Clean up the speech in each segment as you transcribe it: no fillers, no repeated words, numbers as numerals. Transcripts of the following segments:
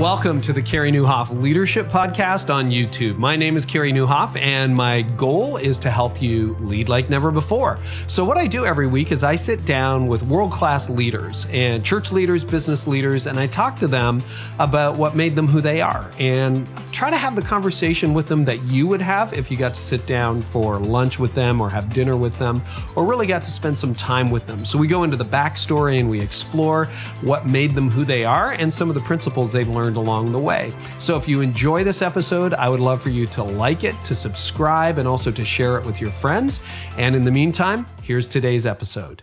Welcome to the Carey Nieuwhof Leadership Podcast on YouTube. My name is Carey Nieuwhof, and my goal is to help you lead like never before. So what I do every week is I sit down with world-class leaders and church leaders, business leaders, and I talk to them about what made them who they are and try to have the conversation with them that you would have if you got to sit down for lunch with them or have dinner with them or really got to spend some time with them. So we go into the backstory and we explore what made them who they are and some of the principles they've learned along the way. So if you enjoy this episode, I would love for you to like it, to subscribe, and also to share it with your friends. And in the meantime, here's today's episode.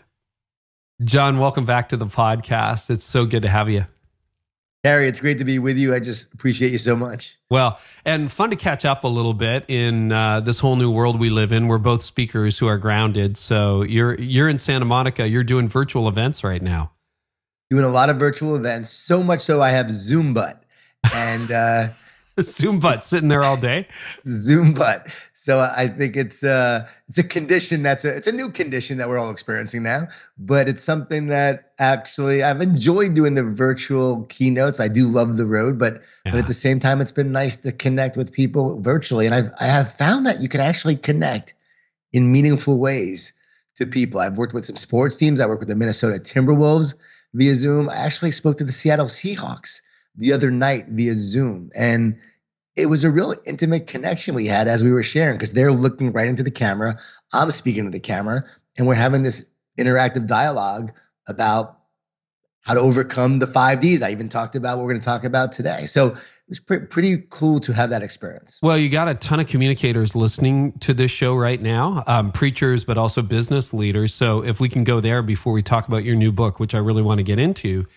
Jon, welcome back to the podcast. It's so good to have you. Carey, it's great to be with you. I just appreciate you so much. Well, and fun to catch up a little bit in this whole new world we live in. We're both speakers who are grounded. So you're in Santa Monica. You're doing virtual events right now. Doing a lot of virtual events, so much so I have Zoom butt. And Zoom butt sitting there all day. Zoom butt. So I think it's a condition it's a new condition that we're all experiencing now, but it's something that actually I've enjoyed doing the virtual keynotes. I do love the road, but at the same time, it's been nice to connect with people virtually. And I have found that you can actually connect in meaningful ways to people. I've worked with some sports teams. I work with the Minnesota Timberwolves via Zoom. I actually spoke to the Seattle Seahawks the other night via Zoom. And it was a real intimate connection we had as we were sharing, because they're looking right into the camera. I'm speaking to the camera, and we're having this interactive dialogue about how to overcome the 5Ds. I even talked about what we're going to talk about today. So it was pretty cool to have that experience. Well, you got a ton of communicators listening to this show right now, preachers, but also business leaders. So if we can go there before we talk about your new book, which I really want to get into,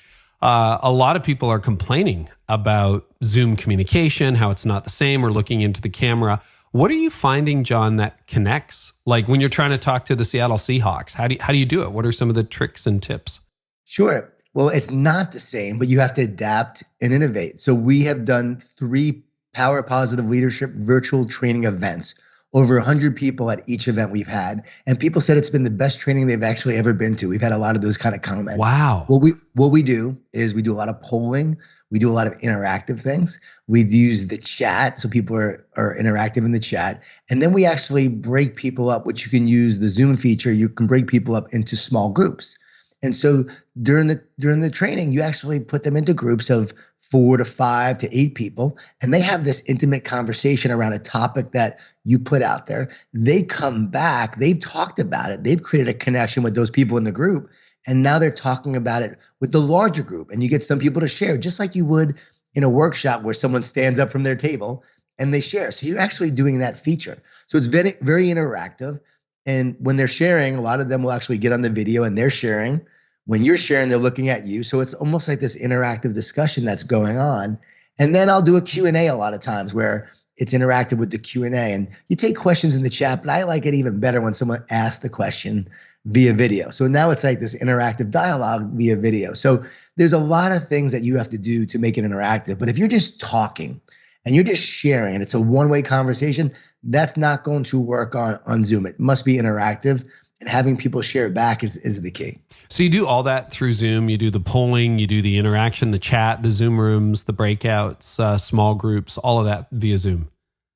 a lot of people are complaining about Zoom communication, how it's not the same, or looking into the camera. What are you finding, Jon, that connects? Like when you're trying to talk to the Seattle Seahawks, how do you do it? What are some of the tricks and tips? Sure. Well, it's not the same, but you have to adapt and innovate. So we have done 3 Power Positive Leadership virtual training events. Over 100 people at each event we've had. And people said it's been the best training they've actually ever been to. We've had a lot of those kind of comments. Wow. What we do is we do a lot of polling. We do a lot of interactive things. We use the chat, so people are interactive in the chat. And then we actually break people up, which you can use the Zoom feature. You can break people up into small groups. And so during the training, you actually put them into groups of 4 to 5 to 8 people, and they have this intimate conversation around a topic that you put out there. They come back, they've talked about it, they've created a connection with those people in the group, and now they're talking about it with the larger group. And you get some people to share, just like you would in a workshop where someone stands up from their table and they share. So you're actually doing that feature. So it's very, very interactive. And when they're sharing, a lot of them will actually get on the video and they're sharing. When you're sharing, they're looking at you. So it's almost like this interactive discussion that's going on. And then I'll do a Q&A a lot of times where it's interactive with the Q&A. And you take questions in the chat, but I like it even better when someone asks the question via video. So now it's like this interactive dialogue via video. So there's a lot of things that you have to do to make it interactive. But if you're just talking and you're just sharing and it's a one-way conversation, that's not going to work on Zoom. It must be interactive. And having people share it back is the key. So you do all that through Zoom. You do the polling, you do the interaction, the chat, the Zoom rooms, the breakouts, small groups, all of that via Zoom.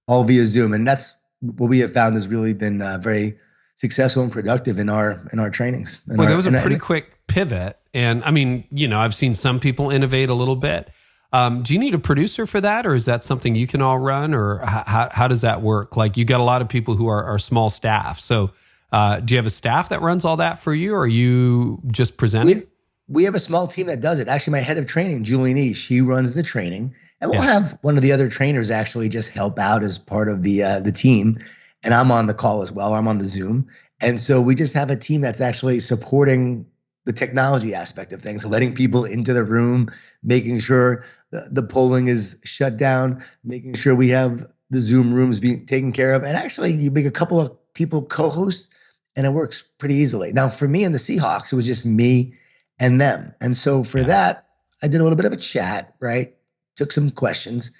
All via Zoom. And that's what we have found has really been very successful and productive in our trainings. Well, there was a pretty quick pivot. And I mean, I've seen some people innovate a little bit. Do you need a producer for that, or is that something you can all run, or how does that work? Like you got a lot of people who are small staff. So do you have a staff that runs all that for you, or are you just presenting? We have a small team that does it. Actually, my head of training, Julie Nee, she runs the training. And we'll have one of the other trainers actually just help out as part of the team. And I'm on the call as well. I'm on the Zoom. And so we just have a team that's actually supporting the technology aspect of things, letting people into the room, making sure the polling is shut down, making sure we have the Zoom rooms being taken care of. And actually, you make a couple of people co-host, and it works pretty easily. Now, for me and the Seahawks, it was just me and them. And so for that, I did a little bit of a chat, right? Took some questions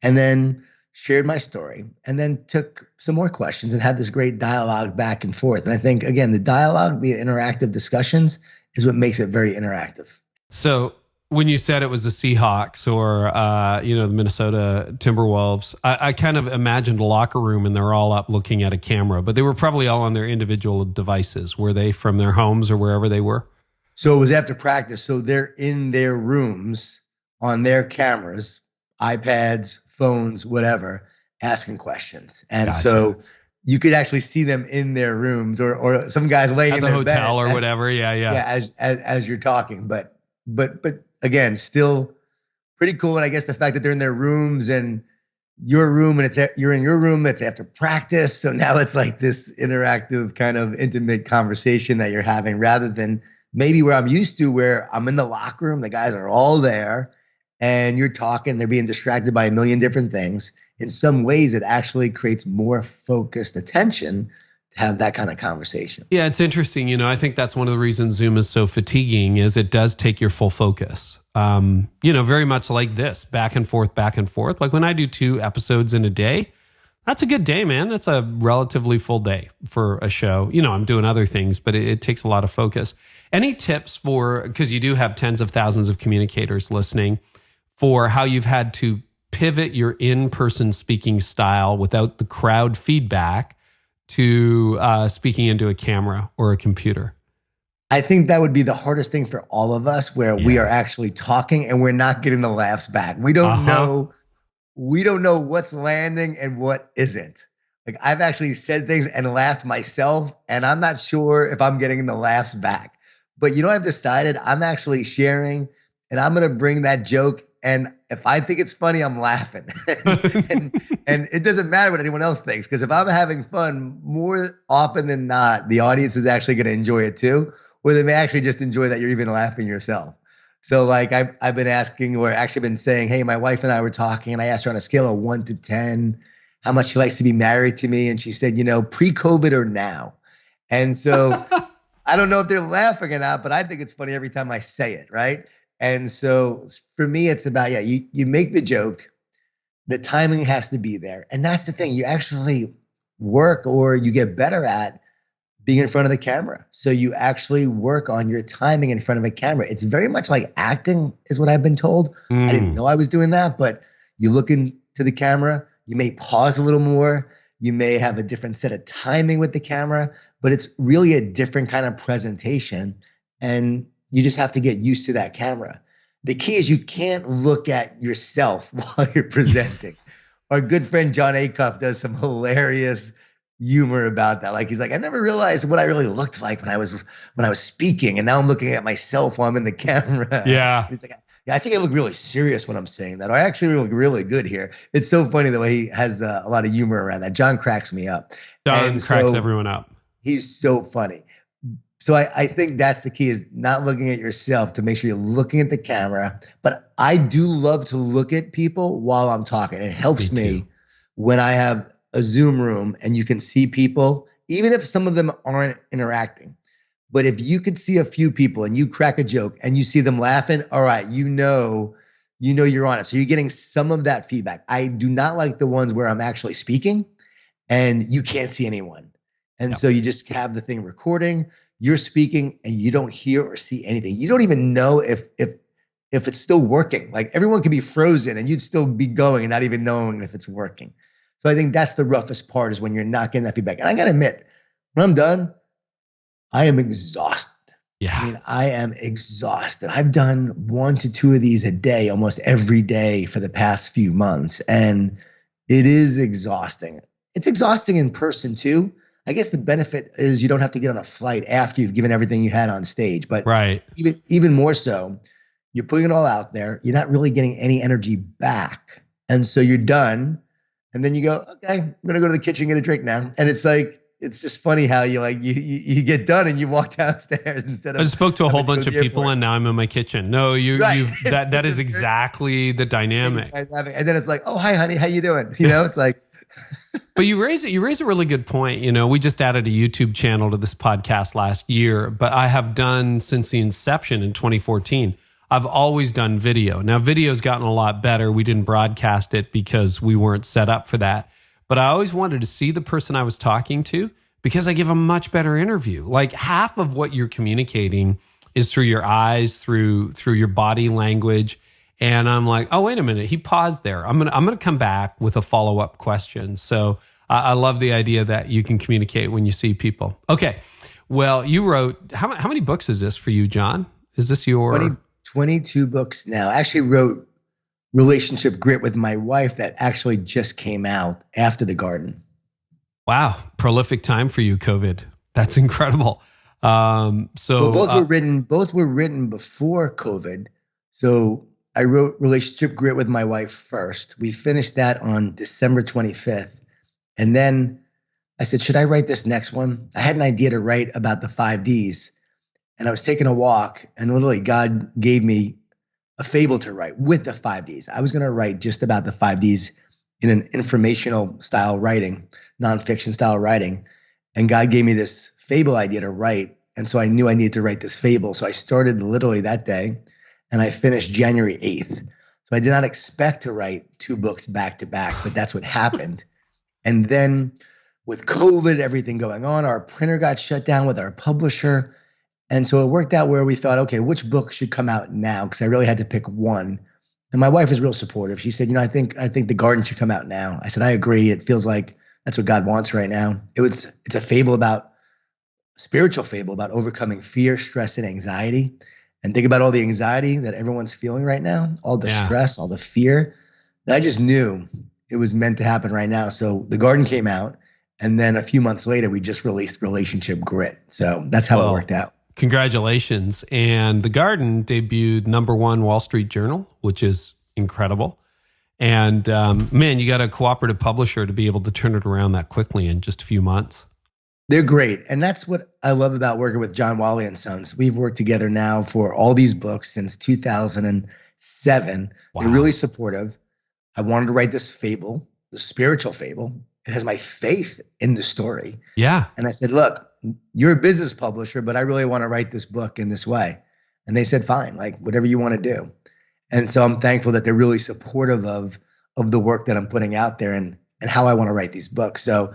and then shared my story and then took some more questions and had this great dialogue back and forth. And I think, again, the dialogue, the interactive discussions is what makes it very interactive. So when you said it was the Seahawks or, the Minnesota Timberwolves, I kind of imagined a locker room and they're all up looking at a camera, but they were probably all on their individual devices. Were they from their homes or wherever they were? So it was after practice. So they're in their rooms on their cameras, iPads, phones, whatever, asking questions. And so you could actually see them in their rooms or some guys laying at in the their hotel bed or whatever. Yeah. As you're talking. But again, still pretty cool. And I guess the fact that they're in their rooms and your room and you're in your room, it's after practice. So now it's like this interactive kind of intimate conversation that you're having rather than maybe where I'm used to, where I'm in the locker room, the guys are all there and you're talking, they're being distracted by a million different things. In some ways, it actually creates more focused attention to have that kind of conversation. Yeah, it's interesting. I think that's one of the reasons Zoom is so fatiguing is it does take your full focus. Very much like this, back and forth. Like when I do 2 episodes in a day, that's a good day, man. That's a relatively full day for a show. I'm doing other things, but it takes a lot of focus. Any tips because you do have tens of thousands of communicators listening, for how you've had to pivot your in-person speaking style without the crowd feedback to speaking into a camera or a computer? I think that would be the hardest thing for all of us, where we are actually talking and we're not getting the laughs back. We don't know what's landing and what isn't. Like I've actually said things and laughed myself, and I'm not sure if I'm getting the laughs back. But I've decided I'm actually sharing, and I'm going to bring that joke. And if I think it's funny, I'm laughing. and it doesn't matter what anyone else thinks, because if I'm having fun, more often than not, the audience is actually going to enjoy it too, or they may actually just enjoy that you're even laughing yourself. So like I've been asking, or actually been saying, hey, my wife and I were talking, and I asked her on a scale of 1 to 10 how much she likes to be married to me. And she said, pre-COVID or now. And so I don't know if they're laughing or not, but I think it's funny every time I say it, right? And so for me, it's about, you make the joke, the timing has to be there. And that's the thing, you actually work or you get better at being in front of the camera. So you actually work on your timing in front of a camera. It's very much like acting is what I've been told. I didn't know I was doing that, but you look into the camera, you may pause a little more, you may have a different set of timing with the camera, but it's really a different kind of presentation. And you just have to get used to that camera. The key is you can't look at yourself while you're presenting. Our good friend John Acuff does some hilarious humor about that. Like he's like, I never realized what I really looked like when I was speaking, and now I'm looking at myself while I'm in the camera. Yeah. He's like, I think I look really serious when I'm saying that. Or I actually look really good here. It's so funny the way he has a lot of humor around that. John cracks me up. John cracks everyone up. He's so funny. So I think that's the key, is not looking at yourself, to make sure you're looking at the camera. But I do love to look at people while I'm talking. It helps me when I have a Zoom room and you can see people, even if some of them aren't interacting. But if you could see a few people and you crack a joke and you see them laughing, all right, you know you're on it. So you're getting some of that feedback. I do not like the ones where I'm actually speaking and you can't see anyone. And so you just have the thing recording. You're speaking and you don't hear or see anything. You don't even know if it's still working. Like everyone could be frozen and you'd still be going and not even knowing if it's working. So I think that's the roughest part, is when you're not getting that feedback. And I got to admit, when I'm done, I am exhausted. Yeah. I mean, I am exhausted. I've done 1 to 2 of these a day, almost every day for the past few months. And it is exhausting. It's exhausting in person too. I guess the benefit is you don't have to get on a flight after you've given everything you had on stage. But even more so, you're putting it all out there. You're not really getting any energy back. And so you're done. And then you go, okay, I'm going to go to the kitchen and get a drink now. And it's like, it's just funny how you get done and you walk downstairs instead of. I spoke to a whole bunch of people and now I'm in my kitchen. No, that is exactly the dynamic. And then it's like, oh, hi, honey, how you doing? It's like. But you raise a really good point. We just added a YouTube channel to this podcast last year, but I have done since the inception in 2014. I've always done video. Now, video's gotten a lot better. We didn't broadcast it because we weren't set up for that. But I always wanted to see the person I was talking to, because I give a much better interview. Like half of what you're communicating is through your eyes, through your body language. And I'm like, oh, wait a minute. He paused there. I'm gonna come back with a follow-up question. So I love the idea that you can communicate when you see people. Okay. Well, you wrote, how many books is this for you, Jon? Is this your... 22 books now. I actually wrote Relationship Grit with my wife that actually just came out after The Garden. Wow. Prolific time for you, COVID. That's incredible. Well, both were written before COVID. So I wrote Relationship Grit with my wife first. We finished that on December 25th. And then I said, should I write this next one? I had an idea to write about the 5 Ds. And I was taking a walk, and literally God gave me a fable to write with the 5 Ds. I was going to write just about the 5 Ds in an informational style writing, nonfiction style writing. And God gave me this fable idea to write. And so I knew I needed to write this fable. So I started literally that day, and I finished January 8th. So I did not expect to write 2 books back to back, but that's what happened. And then with COVID, everything going on, our printer got shut down with our publisher. And so it worked out where we thought, okay, which book should come out now? Because I really had to pick one. And my wife is real supportive. She said, I think The Garden should come out now. I said, I agree. It feels like that's what God wants right now. It's a spiritual fable about overcoming fear, stress, and anxiety. And think about all the anxiety that everyone's feeling right now, all the stress, all the fear. And I just knew it was meant to happen right now. So The Garden came out. And then a few months later, we just released Relationship Grit. So that's how it worked out. Congratulations. And The Garden debuted #1 Wall Street Journal, which is incredible. And man, you got a cooperative publisher to be able to turn it around that quickly in just a few months. They're great. And that's what I love about working with John Wiley and Sons. We've worked together now for all these books since 2007. Wow. They're really supportive. I wanted to write this fable, the spiritual fable. It has my faith in the story. Yeah. And I said, look, you're a business publisher, but I really want to write this book in this way. And they said, fine, like whatever you want to do. And so I'm thankful that they're really supportive of the work that I'm putting out there and how I want to write these books. So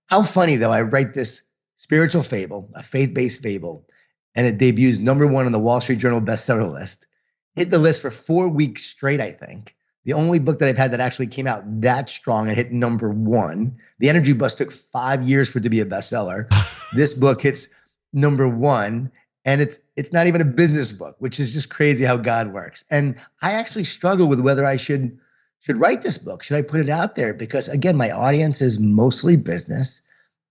how funny though, I write this spiritual fable, a faith-based fable, and it debuts #1 on the Wall Street Journal bestseller list. Hit the list for 4 weeks straight, I think. The only book that I've had that actually came out that strong and hit #1. The Energy Bus took 5 years for it to be a bestseller. This book hits #1, and it's not even a business book, which is just crazy how God works. And I actually struggle with whether I should write this book. Should I put it out there? Because again, my audience is mostly business,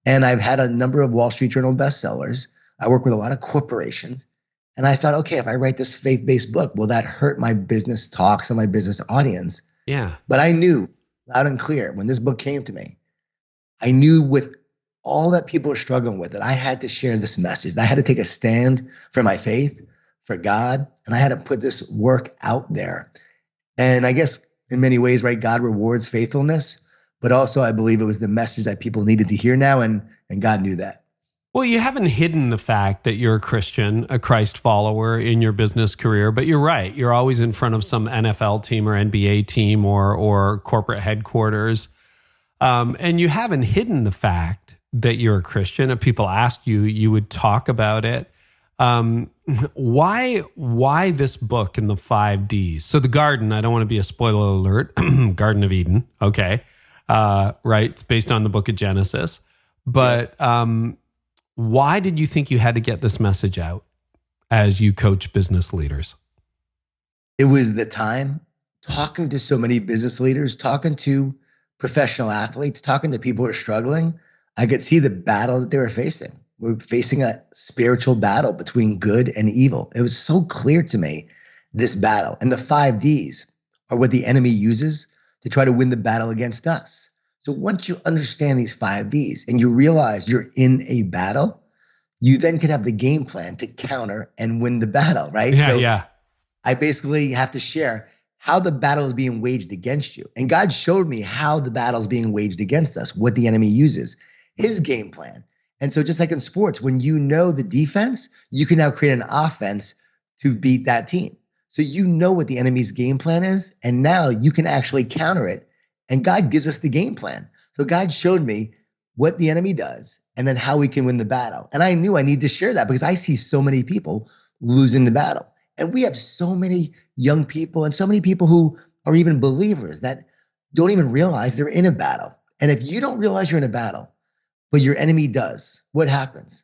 and I've had a number of Wall Street Journal bestsellers. I work with a lot of corporations. And I thought, okay, if I write this faith-based book, will that hurt my business talks and my business audience? Yeah. But I knew loud and clear when this book came to me, I knew with all that people are struggling with that I had to share this message. I had to take a stand for my faith, for God, and I had to put this work out there. And I guess in many ways, right, God rewards faithfulness, but also I believe it was the message that people needed to hear now, and God knew that. Well, you haven't hidden the fact that you're a Christian, a Christ follower in your business career, but you're right. You're always in front of some NFL team or NBA team or corporate headquarters. And you haven't hidden the fact that you're a Christian. If people ask you, you would talk about it. Why this book and the 5 Ds? So The Garden, I don't want to be a spoiler alert, Garden of Eden, okay. Right, it's based on the book of Genesis. But why did you think you had to get this message out as you coach business leaders? It was the time, talking to so many business leaders, talking to professional athletes, talking to people who are struggling. I could see the battle that they were facing. We're facing a spiritual battle between good and evil. It was so clear to me, this battle. And the 5 Ds are what the enemy uses to try to win the battle against us. So once you understand these 5 Ds and you realize you're in a battle, you then can have the game plan to counter and win the battle, right? Yeah. I basically have to share how the battle is being waged against you. And God showed me how the battle is being waged against us, what the enemy uses, his game plan. And so just like in sports, when you know the defense, you can now create an offense to beat that team. So you know what the enemy's game plan is, and now you can actually counter it. And God gives us the game plan. So God showed me what the enemy does and then how we can win the battle. And I knew I need to share that because I see so many people losing the battle. And we have so many young people and so many people who are even believers that don't even realize they're in a battle. And if you don't realize you're in a battle, but your enemy does, what happens?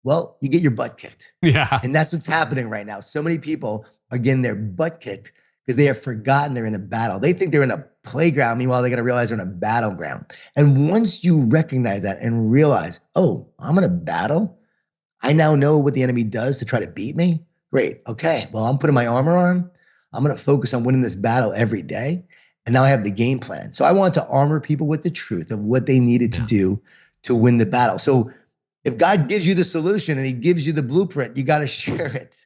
Well, you get your butt kicked. Yeah. And that's what's happening right now. So many people are getting their butt kicked because they have forgotten they're in a battle. They think they're in a playground. Meanwhile, they got to realize they're in a battleground. And once you recognize that and realize, oh, I'm in a battle. I now know what the enemy does to try to beat me. Great. Okay. Well, I'm putting my armor on. I'm going to focus on winning this battle every day. And now I have the game plan. So I want to armor people with the truth of what they needed to do to win the battle. So if God gives you the solution and he gives you the blueprint, you got to share it.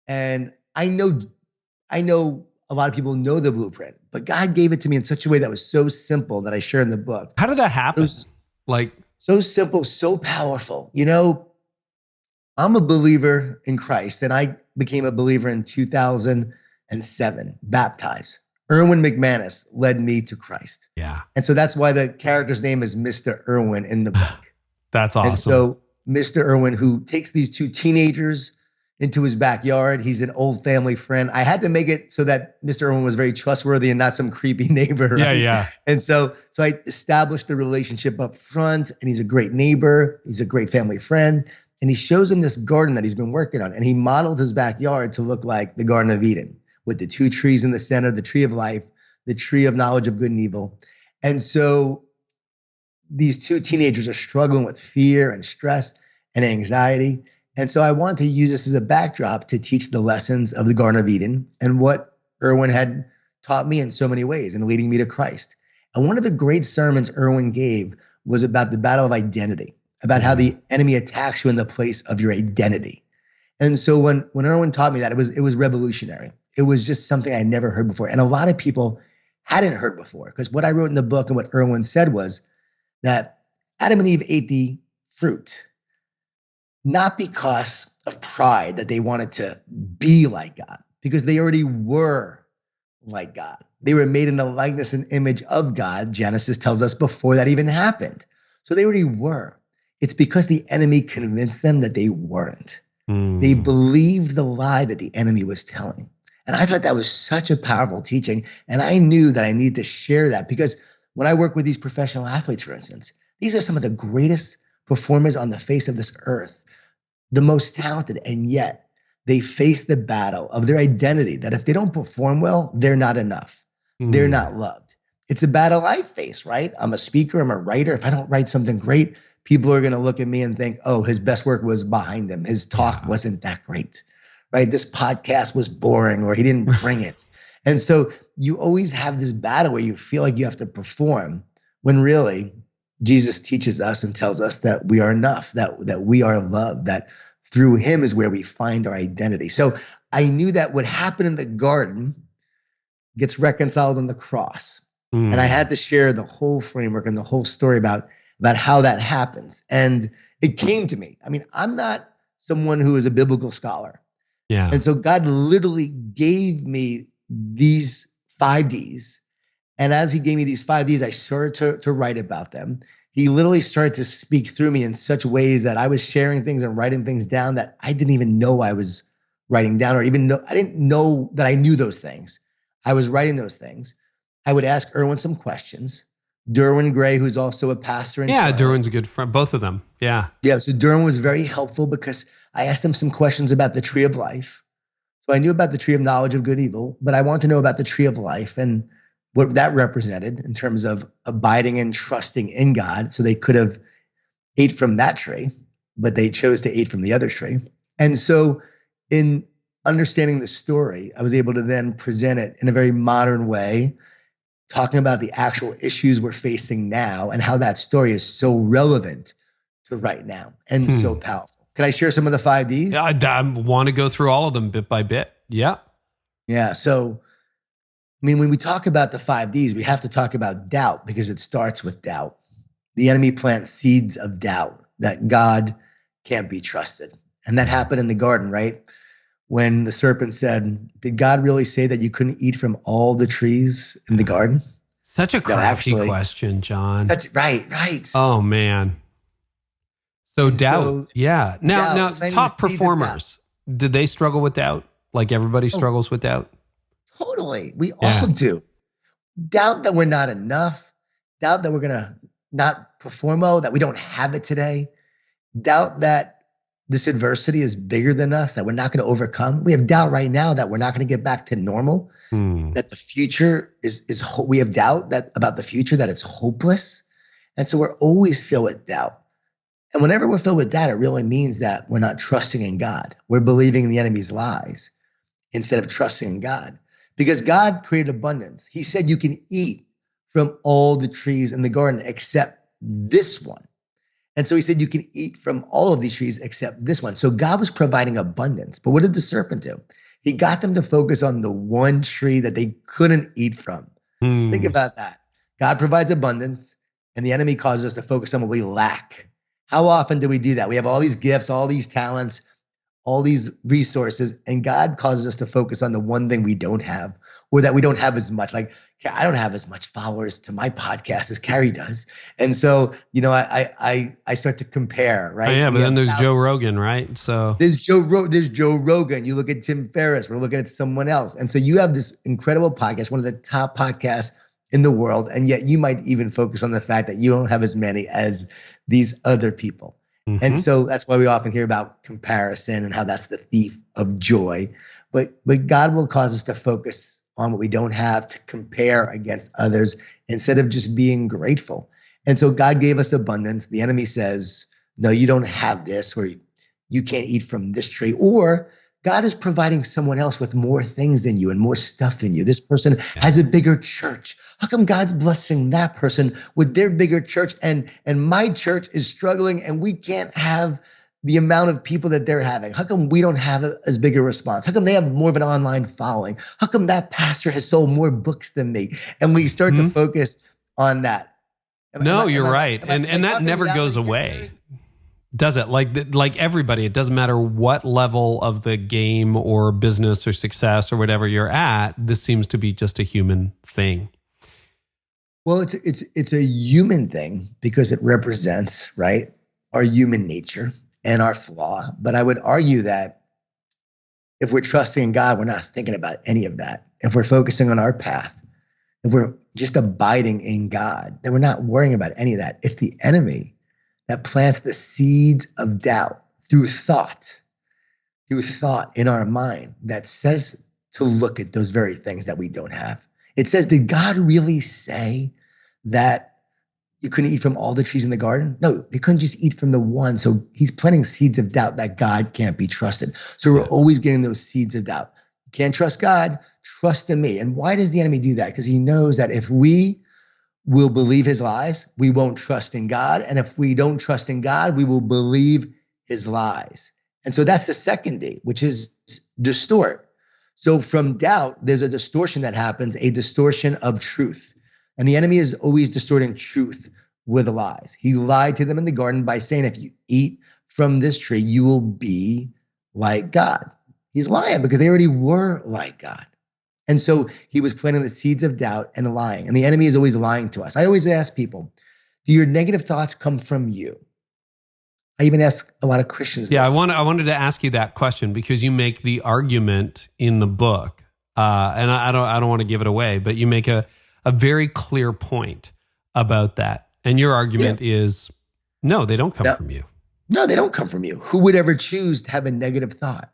And I know a lot of people know the blueprint, but God gave it to me in such a way that was so simple that I share in the book. How did that happen? So simple, so powerful. You know, I'm a believer in Christ, and I became a believer in 2007, baptized. Erwin McManus led me to Christ. Yeah. And so that's why the character's name is Mr. Erwin in the book. That's awesome. And so Mr. Erwin, who takes these two teenagers into his backyard, he's an old family friend. I had to make it so that Mr. Erwin was very trustworthy and not some creepy neighbor. Right? Yeah. And so I established the relationship up front, and he's a great neighbor. He's a great family friend. And he shows him this garden that he's been working on. And he modeled his backyard to look like the Garden of Eden, with the two trees in the center, the tree of life, the tree of knowledge of good and evil. And so these two teenagers are struggling with fear and stress and anxiety. And so I want to use this as a backdrop to teach the lessons of the Garden of Eden and what Erwin had taught me in so many ways and leading me to Christ. And one of the great sermons Erwin gave was about the battle of identity, about how the enemy attacks you in the place of your identity. And so when Erwin taught me that, it was revolutionary. It was just something I never heard before. And a lot of people hadn't heard before, because what I wrote in the book and what Erwin said was that Adam and Eve ate the fruit, not because of pride that they wanted to be like God, because they already were like God. They were made in the likeness and image of God, Genesis tells us, before that even happened. So they already were. It's because the enemy convinced them that they weren't. They believed the lie that the enemy was telling. And I thought that was such a powerful teaching. And I knew that I needed to share that, because when I work with these professional athletes, for instance, these are some of the greatest performers on the face of this earth, the most talented, and yet they face the battle of their identity, that if they don't perform well, they're not enough. They're not loved. It's a battle I face, right? I'm a speaker, I'm a writer. If I don't write something great, people are going to look at me and think, oh, his best work was behind him. His talk wasn't that great, right? This podcast was boring, or he didn't bring it. And so you always have this battle where you feel like you have to perform, when really Jesus teaches us and tells us that we are enough, that we are loved, that through him is where we find our identity. So I knew that what happened in the garden gets reconciled on the cross. And I had to share the whole framework and the whole story about how that happens. And it came to me. I mean, I'm not someone who is a biblical scholar. Yeah. And so God literally gave me these 5 Ds. And as he gave me these 5 Ds, I started to write about them. He literally started to speak through me in such ways that I was sharing things and writing things down that I didn't even know I was writing down, or even know, I didn't know that I knew those things. I was writing those things. I would ask Erwin some questions. Derwin Gray, who's also a pastor in Charlotte. Derwin's a good friend, both of them. Yeah. So Derwin was very helpful, because I asked him some questions about the tree of life. So I knew about the tree of knowledge of good and evil, but I wanted to know about the tree of life and what that represented in terms of abiding and trusting in God. So they could have ate from that tree, but they chose to eat from the other tree. And so in understanding the story, I was able to then present it in a very modern way, talking about the actual issues we're facing now and how that story is so relevant to right now and so powerful. Can I share some of the 5 Ds? I want to go through all of them bit by bit. Yeah. Yeah. So, I mean, when we talk about the 5 Ds, we have to talk about doubt, because it starts with doubt. The enemy plants seeds of doubt that God can't be trusted. And that happened in the garden, right? When the serpent said, did God really say that you couldn't eat from all the trees in the garden? Such a crafty question, John. Right. Oh, man. So doubt. Yeah. Now, top performers. Did they struggle with doubt? Like everybody struggles with doubt? Totally. We all do. Doubt that we're not enough. Doubt that we're going to not perform well, that we don't have it today. Doubt that this adversity is bigger than us, that we're not going to overcome. We have doubt right now that we're not going to get back to normal, that the future is we have doubt that about the future, that it's hopeless. And so we're always filled with doubt. And whenever we're filled with doubt, it really means that we're not trusting in God. We're believing in the enemy's lies instead of trusting in God. Because God created abundance. He said you can eat from all the trees in the garden except this one. And so he said you can eat from all of these trees except this one. So God was providing abundance. But what did the serpent do? He got them to focus on the one tree that they couldn't eat from. Think about that. God provides abundance, and the enemy causes us to focus on what we lack. How often do we do that? We have all these gifts, all these talents, all these resources, and God causes us to focus on the one thing we don't have, or that we don't have as much. Like, I don't have as much followers to my podcast as Carey does. And so, I start to compare, right? Oh, yeah, but then there's Joe Rogan, right? So there's Joe Rogan. You look at Tim Ferriss, we're looking at someone else. And so you have this incredible podcast, one of the top podcasts in the world, and yet you might even focus on the fact that you don't have as many as these other people. And so that's why we often hear about comparison and how that's the thief of joy. But God will cause us to focus on what we don't have, to compare against others instead of just being grateful. And so God gave us abundance. The enemy says, no, you don't have this, or you can't eat from this tree. Or God is providing someone else with more things than you and more stuff than you. This person has a bigger church. How come God's blessing that person with their bigger church and my church is struggling and we can't have the amount of people that they're having? How come we don't have as big a response? How come they have more of an online following? How come that pastor has sold more books than me? And we start to focus on that. You're right. And that never goes away. Does it? Like everybody, it doesn't matter what level of the game or business or success or whatever you're at, this seems to be just a human thing. Well, it's a human thing because it represents, right, our human nature and our flaw. But I would argue that if we're trusting in God, we're not thinking about any of that. If we're focusing on our path, if we're just abiding in God, then we're not worrying about any of that. It's the enemy that plants the seeds of doubt through thought in our mind that says to look at those very things that we don't have. It says, did God really say that you couldn't eat from all the trees in the garden? No, they couldn't just eat from the one. So he's planting seeds of doubt that God can't be trusted. So we're always getting those seeds of doubt. You can't trust God, trust in me. And why does the enemy do that? Because he knows that if we will believe his lies, we won't trust in God. And if we don't trust in God, we will believe his lies. And so that's the second D, which is distort. So from doubt, there's a distortion that happens, a distortion of truth. And the enemy is always distorting truth with lies. He lied to them in the garden by saying, if you eat from this tree, you will be like God. He's lying because they already were like God. And so he was planting the seeds of doubt and lying. And the enemy is always lying to us. I always ask people, do your negative thoughts come from you? I even ask a lot of Christians. Yeah, this. I wanted to ask you that question because you make the argument in the book, and I don't want to give it away, but you make a very clear point about that. And your argument is, no, they don't come from you. No, they don't come from you. Who would ever choose to have a negative thought?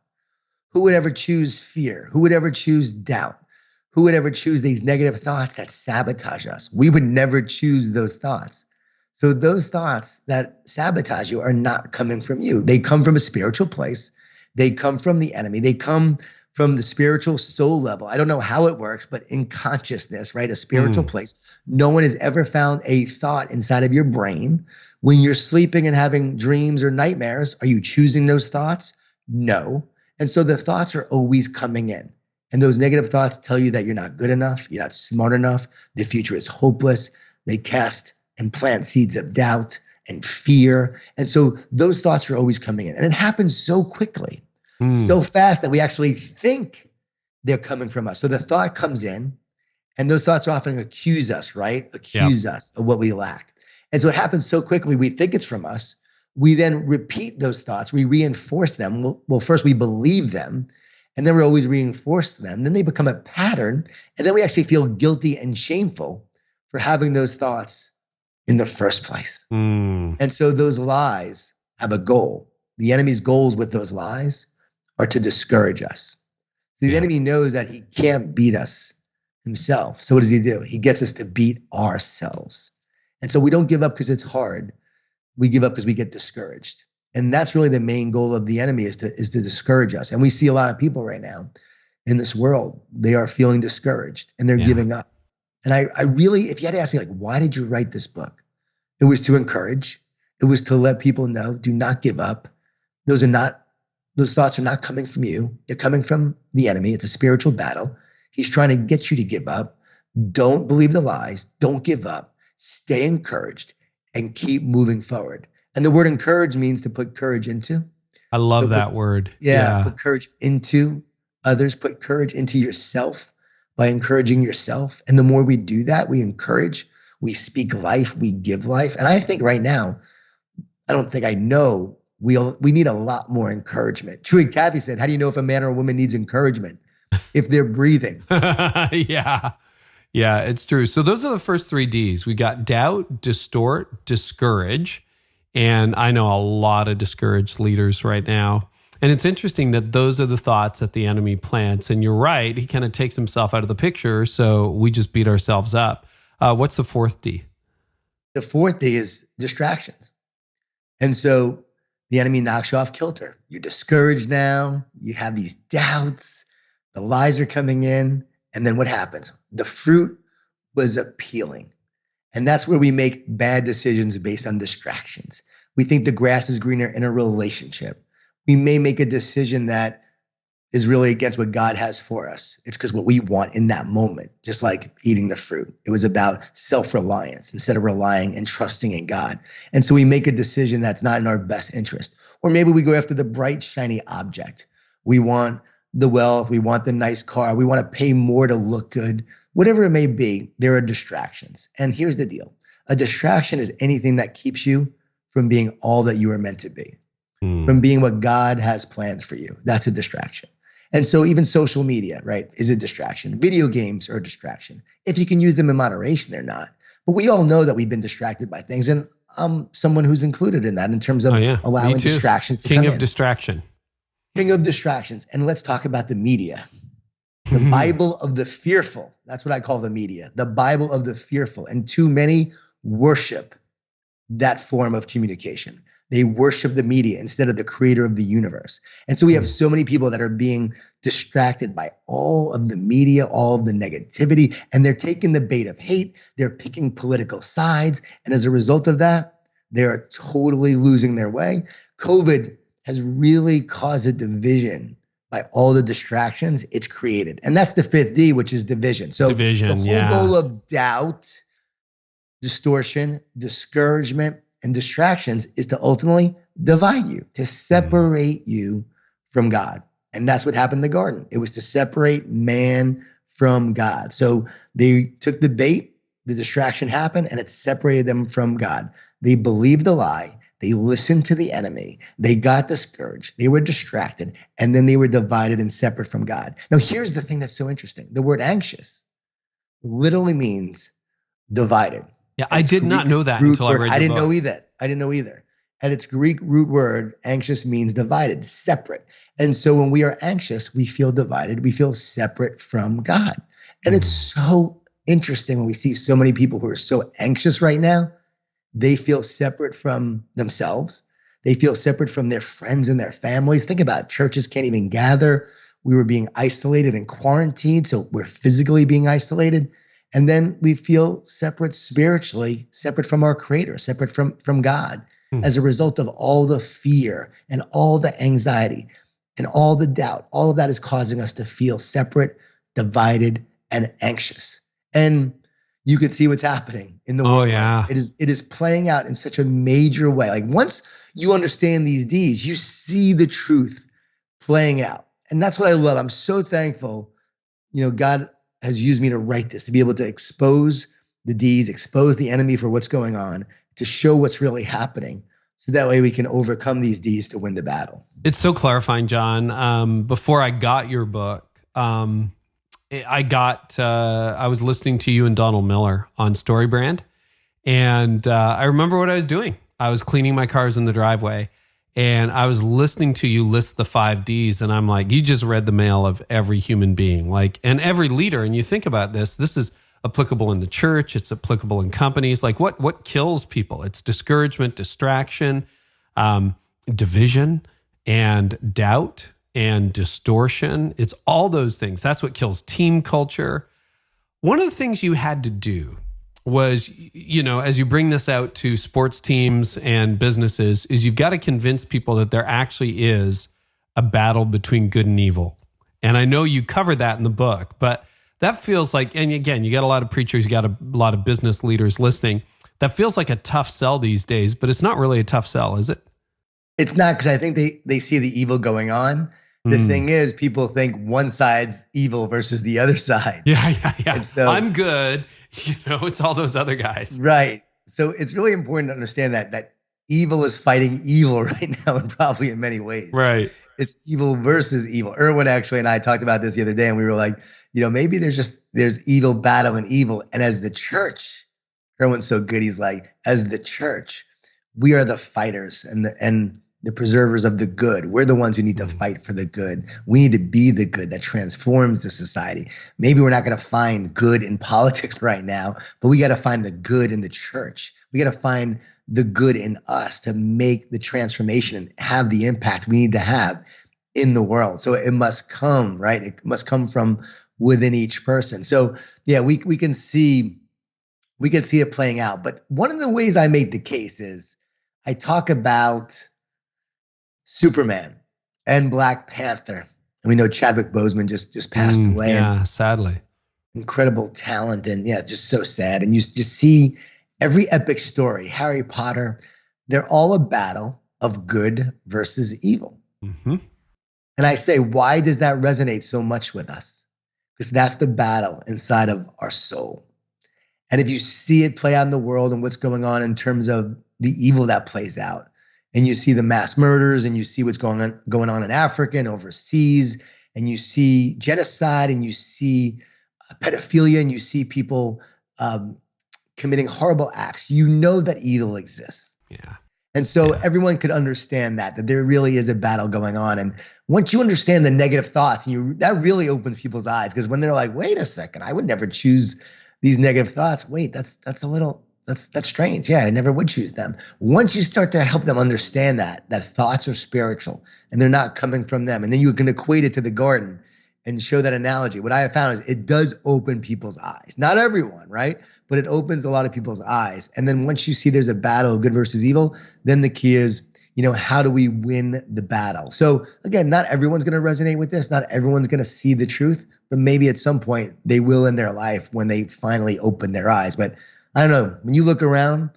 Who would ever choose fear? Who would ever choose doubt? Who would ever choose these negative thoughts that sabotage us? We would never choose those thoughts. So those thoughts that sabotage you are not coming from you. They come from a spiritual place. They come from the enemy. They come from the spiritual soul level. I don't know how it works, but in consciousness, right? A spiritual place. No one has ever found a thought inside of your brain. When you're sleeping and having dreams or nightmares, are you choosing those thoughts? No. And so the thoughts are always coming in. And those negative thoughts tell you that you're not good enough, you're not smart enough, the future is hopeless. They cast and plant seeds of doubt and fear. And so those thoughts are always coming in. And it happens so quickly, so fast that we actually think they're coming from us. So the thought comes in, and those thoughts often accuse us, right? Accuse us of what we lack. And so it happens so quickly, we think it's from us. we then repeat those thoughts. We reinforce them. Well, first we believe them, and then we always reinforce them. Then they become a pattern, and then we actually feel guilty and shameful for having those thoughts in the first place. And so those lies have a goal. The enemy's goals with those lies are to discourage us. The enemy knows that he can't beat us himself. So what does he do? He gets us to beat ourselves. And so we don't give up because it's hard. We give up because we get discouraged. And that's really the main goal of the enemy, is to discourage us. And we see a lot of people right now in this world, they are feeling discouraged and they're giving up. And I really, if you had to ask me, like, why did you write this book? It was to encourage. It was to let people know, do not give up. Those thoughts are not coming from you. They're coming from the enemy. It's a spiritual battle. He's trying to get you to give up. Don't believe the lies. Don't give up. Stay encouraged and keep moving forward. And the word encourage means to put courage into. I love that word. Yeah, put courage into others. Put courage into yourself by encouraging yourself. And the more we do that, we encourage, we speak life, we give life. And I think right now, I know we need a lot more encouragement. Trudy Cathy said, how do you know if a man or a woman needs encouragement? If they're breathing. Yeah, it's true. So those are the first 3 Ds. We got doubt, distort, discourage. And I know a lot of discouraged leaders right now. And it's interesting that those are the thoughts that the enemy plants. And you're right, he kind of takes himself out of the picture. So we just beat ourselves up. What's the 4th D? The 4th D is distractions. And so the enemy knocks you off kilter. You're discouraged now. You have these doubts. The lies are coming in. And then what happens? The fruit was appealing. And that's where we make bad decisions based on distractions. We think the grass is greener in a relationship. We may make a decision that is really against what God has for us. It's because what we want in that moment, just like eating the fruit. It was about self-reliance instead of relying and trusting in God. And so we make a decision that's not in our best interest. Or maybe we go after the bright, shiny object. We want the wealth. We want the nice car. We want to pay more to look good. Whatever it may be, there are distractions. And here's the deal. A distraction is anything that keeps you from being all that you are meant to be, from being what God has planned for you. That's a distraction. And so even social media, right, is a distraction. Video games are a distraction. If you can use them in moderation, they're not. But we all know that we've been distracted by things. And I'm someone who's included in that in terms of allowing distractions to come in. King of distraction. King of distractions. And let's talk about the media. The Bible of the fearful. That's what I call the media. The Bible of the fearful. And too many worship that form of communication. They worship the media instead of the creator of the universe. And so we have so many people that are being distracted by all of the media, all of the negativity, and they're taking the bait of hate. They're picking political sides. And as a result of that, they're totally losing their way. COVID has really caused a division by all the distractions it's created. And that's the 5th D, which is division. So the whole goal of doubt, distortion, discouragement, and distractions is to ultimately divide you, to separate you from God. And that's what happened in the garden. It was to separate man from God. So they took the bait, the distraction happened, and it separated them from God. They believed the lie. They listened to the enemy. They got discouraged. They were distracted. And then they were divided and separate from God. Now, here's the thing that's so interesting. The word anxious literally means divided. Yeah, I did not know that until I read the book. I didn't know either. And its Greek root word, anxious, means divided, separate. And so when we are anxious, we feel divided. We feel separate from God. And it's so interesting when we see so many people who are so anxious right now. They feel separate from themselves. They feel separate from their friends and their families. Think about it. Churches can't even gather. We were being isolated and quarantined, so we're physically being isolated. And then we feel separate spiritually, separate from our creator, separate from God as a result of all the fear and all the anxiety and all the doubt. All of that is causing us to feel separate, divided, and anxious. And you can see what's happening in the world. Oh, yeah. It is playing out in such a major way. Like once you understand these Ds, you see the truth playing out. And that's what I love. I'm so thankful, God has used me to write this, to be able to expose the Ds, expose the enemy for what's going on, to show what's really happening so that way we can overcome these D's to win the battle. It's so clarifying, John. Before I got your book, I was listening to you and Donald Miller on StoryBrand, and I remember what I was doing. I was cleaning my cars in the driveway, and I was listening to you list the 5 Ds, and I'm like, you just read the mail of every human being, and every leader. And you think about this is applicable in the church. It's applicable in companies. Like what kills people? It's discouragement, distraction, division, and doubt, and distortion. It's all those things. That's what kills team culture. One of the things you had to do was, as you bring this out to sports teams and businesses, is you've got to convince people that there actually is a battle between good and evil. And I know you covered that in the book, but that feels like, and again, you got a lot of preachers, you got a lot of business leaders listening. That feels like a tough sell these days, but it's not really a tough sell, is it? It's not, because I think they see the evil going on. The thing is, people think one side's evil versus the other side. Yeah. And so, I'm good. It's all those other guys. Right. So it's really important to understand that evil is fighting evil right now, and probably in many ways. Right. It's evil versus evil. Erwin actually and I talked about this the other day, and we were like, maybe there's evil battling evil. And as the church, Erwin's so good. He's like, as the church, we are the fighters and the preservers of the good. We're the ones who need to fight for the good. We need to be the good that transforms the society. Maybe we're not going to find good in politics right now, but we got to find the good in the church. We got to find the good in us to make the transformation and have the impact we need to have in the world. So it must come, right? It must come from within each person. So yeah, we can see it playing out. But one of the ways I make the case is I talk about Superman and Black Panther. And we know Chadwick Boseman just passed away. Yeah, sadly. Incredible talent, and just so sad. And you just see every epic story, Harry Potter, they're all a battle of good versus evil. Mm-hmm. And I say, why does that resonate so much with us? Because that's the battle inside of our soul. And if you see it play out in the world and what's going on in terms of the evil that plays out, and you see the mass murders, and you see what's going on in Africa and overseas, and you see genocide, and you see pedophilia, and you see people committing horrible acts, you know that evil exists. Yeah. And so everyone could understand that there really is a battle going on. And once you understand the negative thoughts, that really opens people's eyes, because when they're like, wait a second, I would never choose these negative thoughts. Wait, that's strange. Yeah, I never would choose them. Once you start to help them understand that thoughts are spiritual and they're not coming from them, and then you can equate it to the garden and show that analogy. What I have found is it does open people's eyes. Not everyone, right? But it opens a lot of people's eyes. And then once you see there's a battle of good versus evil, then the key is, how do we win the battle? So again, not everyone's going to resonate with this. Not everyone's going to see the truth, but maybe at some point they will in their life when they finally open their eyes. But I don't know, when you look around,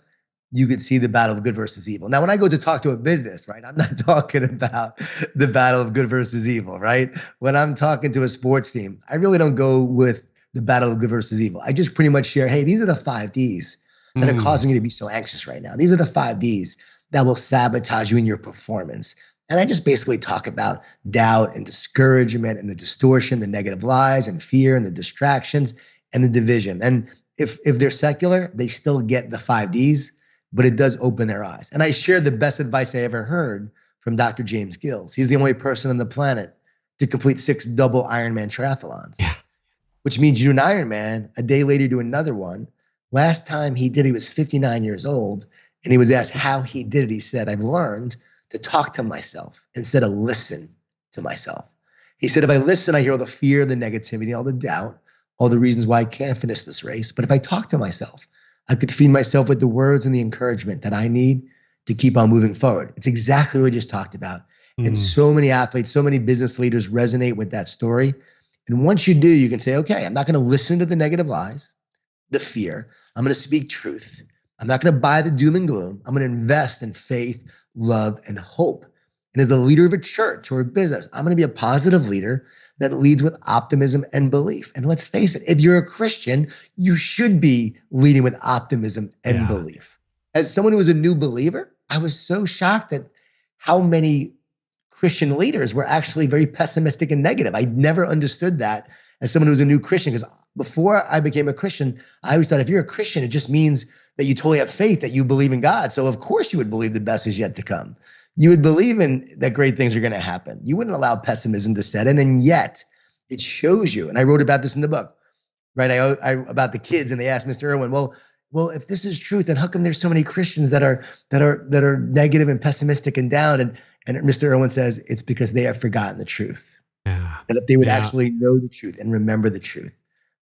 you could see the battle of good versus evil. Now, when I go to talk to a business, right, I'm not talking about the battle of good versus evil, right? When I'm talking to a sports team, I really don't go with the battle of good versus evil. I just pretty much share, hey, these are the 5 Ds that are causing you to be so anxious right now. These are the 5 Ds that will sabotage you in your performance. And I just basically talk about doubt and discouragement and the distortion, the negative lies and fear and the distractions and the division. And if they're secular, they still get the 5 Ds, but it does open their eyes. And I shared the best advice I ever heard from Dr. James Gills. He's the only person on the planet to complete 6 double Ironman triathlons, which means you do an Ironman, a day later do another one. Last time he did, he was 59 years old, and he was asked how he did it. He said, I've learned to talk to myself instead of listen to myself. He said, if I listen, I hear all the fear, the negativity, all the doubt, all the reasons why I can't finish this race. But if I talk to myself, I could feed myself with the words and the encouragement that I need to keep on moving forward. It's exactly what we just talked about. And so many athletes, so many business leaders resonate with that story. And once you do, you can say, okay, I'm not going to listen to the negative lies, the fear. I'm going to speak truth. I'm not going to buy the doom and gloom. I'm going to invest in faith, love, and hope. And as a leader of a church or a business, I'm going to be a positive leader that leads with optimism and belief. And let's face it, if you're a Christian, you should be leading with optimism and belief. As someone who is a new believer, I was so shocked at how many Christian leaders were actually very pessimistic and negative. I never understood that as someone who was a new Christian, because before I became a Christian, I always thought if you're a Christian, it just means that you totally have faith, that you believe in God. So of course you would believe the best is yet to come. You would believe in that great things are going to happen. You wouldn't allow pessimism to set in, and yet it shows you. And I wrote about this in the book, right? I about the kids, and they asked Mr. Irwin, well, if this is truth, then how come there's so many Christians that are negative and pessimistic and down? And Mr. Irwin says it's because they have forgotten the truth. Yeah. That if they would actually know the truth and remember the truth,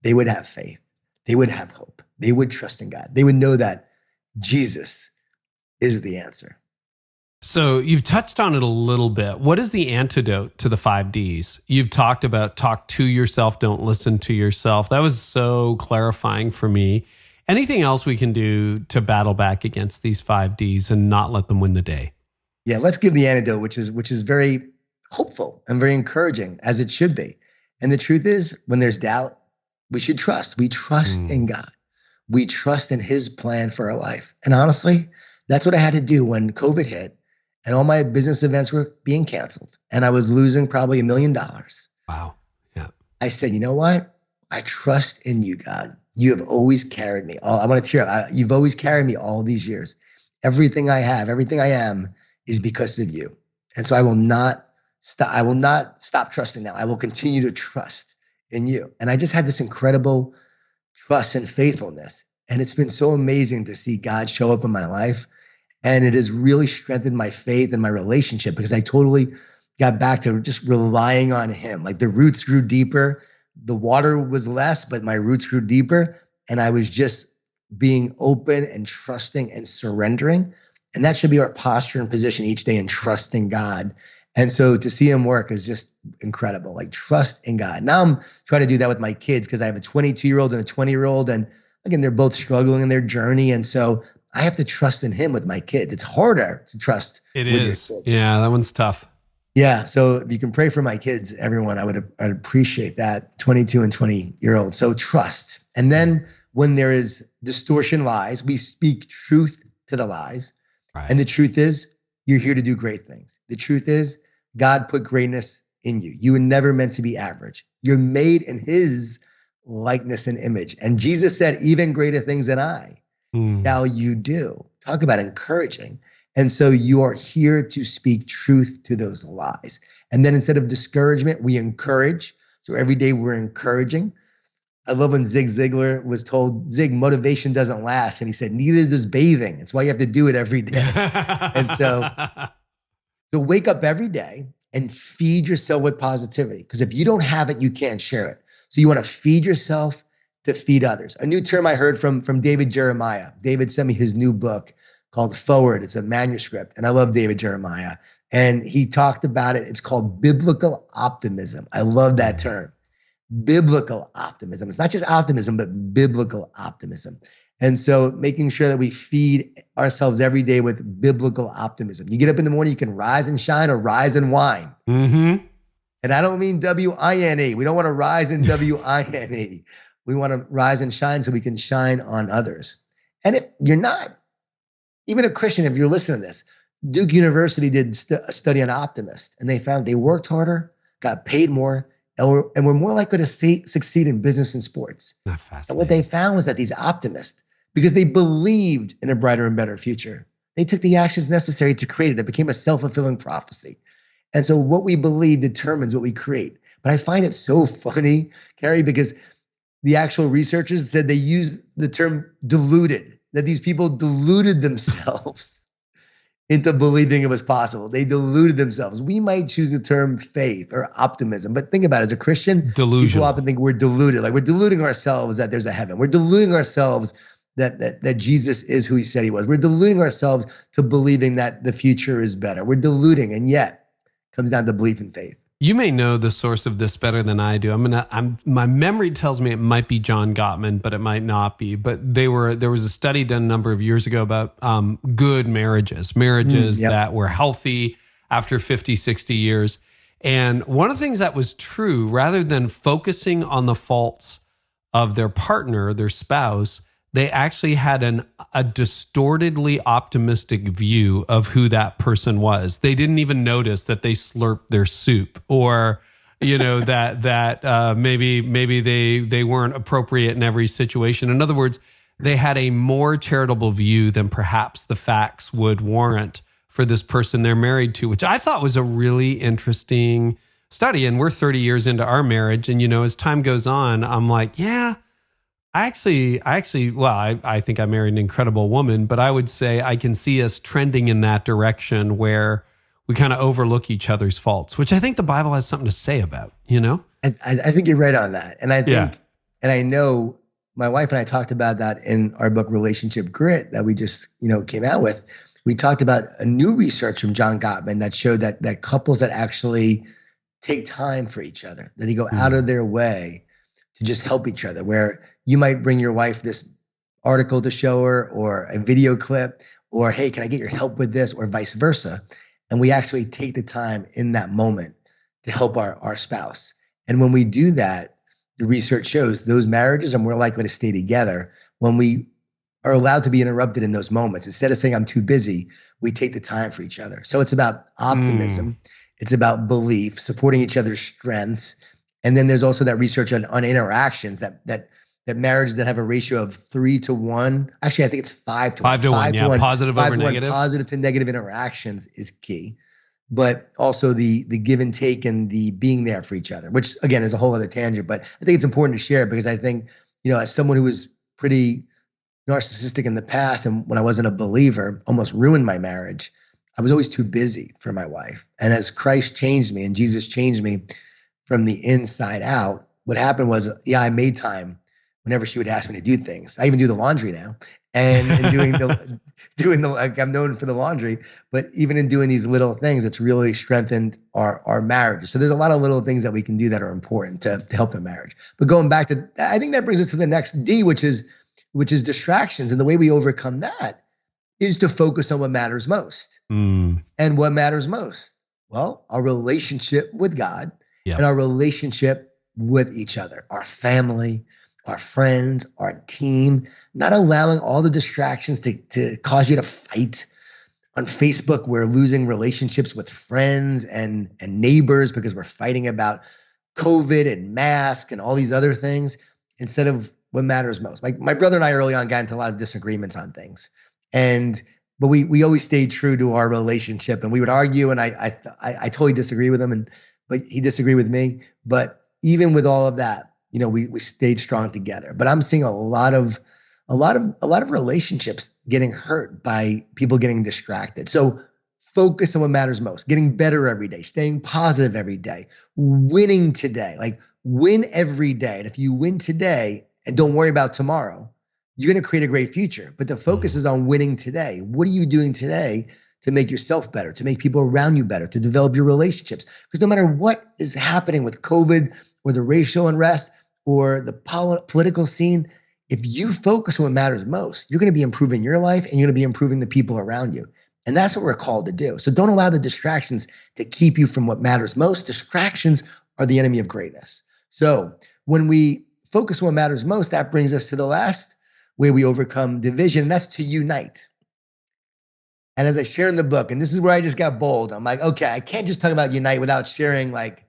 they would have faith. They would have hope. They would trust in God. They would know that Jesus is the answer. So you've touched on it a little bit. What is the antidote to the 5 Ds? You've talked about talk to yourself, don't listen to yourself. That was so clarifying for me. Anything else we can do to battle back against these 5 Ds and not let them win the day? Yeah, let's give the antidote, which is very hopeful and very encouraging, as it should be. And the truth is, when there's doubt, we should trust. We trust in God. We trust in his plan for our life. And honestly, that's what I had to do when COVID hit and all my business events were being canceled and I was losing probably $1 million. Wow. Yeah. I said, you know what? I trust in you, God. You have always carried me. I want to tear up. You've always carried me all these years. Everything I have, everything I am is because of you. And so I will not stop trusting now. I will continue to trust in you. And I just had this incredible trust and faithfulness. And it's been so amazing to see God show up in my life. And it has really strengthened my faith and my relationship because I totally got back to just relying on him. Like the roots grew deeper. The water was less, but my roots grew deeper. And I was just being open and trusting and surrendering. And that should be our posture and position each day in trusting God. And so to see him work is just incredible, like trust in God. Now I'm trying to do that with my kids because I have a 22-year-old and a 20-year-old. And again, they're both struggling in their journey. And so I have to trust in him with my kids. It's harder to trust with your kids. Yeah, that one's tough. Yeah. So if you can pray for my kids, everyone, I'd appreciate that, 22 and 20-year-old. So trust. And then when there is distortion lies, we speak truth to the lies. Right. And the truth is, you're here to do great things. The truth is, God put greatness in you. You were never meant to be average. You're made in his likeness and image. And Jesus said, even greater things than I shall you do. Talk about encouraging. And so you are here to speak truth to those lies. And then instead of discouragement, we encourage. So every day we're encouraging. I love when Zig Ziglar was told, Zig, motivation doesn't last. And he said, neither does bathing. It's why you have to do it every day. And so wake up every day and feed yourself with positivity. Because if you don't have it, you can't share it. So you want to feed yourself to feed others. A new term I heard from David Jeremiah. David sent me his new book called Forward. It's a manuscript. And I love David Jeremiah. And he talked about it. It's called biblical optimism. I love that term. Biblical optimism. It's not just optimism, but biblical optimism. And so making sure that we feed ourselves every day with biblical optimism. You get up in the morning, you can rise and shine or rise and whine. Mm-hmm. And I don't mean W-I-N-E. We don't want to rise in W-I-N-E. We want to rise and shine so we can shine on others. And if you're not, even a Christian, if you're listening to this, Duke University did a study on optimists, and they found they worked harder, got paid more, and we're more likely to succeed in business and sports. And what they found was that these optimists, because they believed in a brighter and better future, they took the actions necessary to create it. It became a self-fulfilling prophecy. And so what we believe determines what we create. But I find it so funny, Carey, because the actual researchers said they used the term deluded, that these people deluded themselves into believing it was possible. They deluded themselves. We might choose the term faith or optimism, but think about it. As a Christian, people often think we're deluded. Like we're deluding ourselves that there's a heaven. We're deluding ourselves that Jesus is who he said he was. We're deluding ourselves to believing that the future is better. We're deluding, and yet it comes down to belief and faith. You may know the source of this better than I do. My memory tells me it might be Jon Gordon, but it might not be. But there was a study done a number of years ago about good marriages that were healthy after 50, 60 years. And one of the things that was true, rather than focusing on the faults of their partner, their spouse, they actually had a distortedly optimistic view of who that person was. They didn't even notice that they slurped their soup, or that maybe they weren't appropriate in every situation. In other words, they had a more charitable view than perhaps the facts would warrant for this person they're married to, which I thought was a really interesting study. And we're 30 years into our marriage, and as time goes on, I'm like, yeah. I think I married an incredible woman, but I would say I can see us trending in that direction where we kind of overlook each other's faults, which I think the Bible has something to say about, I think you're right on that. And I think, and I know my wife and I talked about that in our book, Relationship Grit, that we just, came out with. We talked about a new research from Jon Gordon that showed that couples that actually take time for each other, that they go out of their way to just help each other, where you might bring your wife this article to show her, or a video clip, or, hey, can I get your help with this, or vice versa. And we actually take the time in that moment to help our spouse. And when we do that, the research shows those marriages are more likely to stay together when we are allowed to be interrupted in those moments. Instead of saying, I'm too busy, we take the time for each other. So it's about optimism. It's about belief, supporting each other's strengths. And then there's also that research on interactions that marriages that have a ratio of 3 to 1. Actually, I think it's 5 to 1. 5 to 1, yeah. Positive over negative. Positive to negative interactions is key. But also the give and take and the being there for each other, which again is a whole other tangent. But I think it's important to share, because I think, as someone who was pretty narcissistic in the past, and when I wasn't a believer, almost ruined my marriage, I was always too busy for my wife. And as Christ changed me and Jesus changed me from the inside out, what happened was, I made time whenever she would ask me to do things. I even do the laundry now, and doing the like, I'm known for the laundry, but even in doing these little things, it's really strengthened our marriage. So there's a lot of little things that we can do that are important to help the marriage. But going back to, I think that brings us to the next D, which is distractions. And the way we overcome that is to focus on what matters most. And what matters most? Well, our relationship with God and our relationship with each other, our family, our friends, our team, not allowing all the distractions to cause you to fight. On Facebook, we're losing relationships with friends and neighbors because we're fighting about COVID and masks and all these other things instead of what matters most. Like my brother and I early on got into a lot of disagreements on things. But we always stayed true to our relationship, and we would argue, and I totally disagree with him, but he disagreed with me. But even with all of that, we stayed strong together. But I'm seeing a lot of relationships getting hurt by people getting distracted. So focus on what matters most, getting better every day, staying positive every day, winning today, like win every day. And if you win today and don't worry about tomorrow, you're going to create a great future. But the focus is on winning today. What are you doing today to make yourself better, to make people around you better, to develop your relationships? Because no matter what is happening with COVID or the racial unrest or the political scene, if you focus on what matters most, you're going to be improving your life and you're going to be improving the people around you. And that's what we're called to do. So don't allow the distractions to keep you from what matters most. Distractions are the enemy of greatness. So when we focus on what matters most, that brings us to the last way we overcome division, and that's to unite. And as I share in the book, and this is where I just got bold, I'm like, okay, I can't just talk about unite without sharing like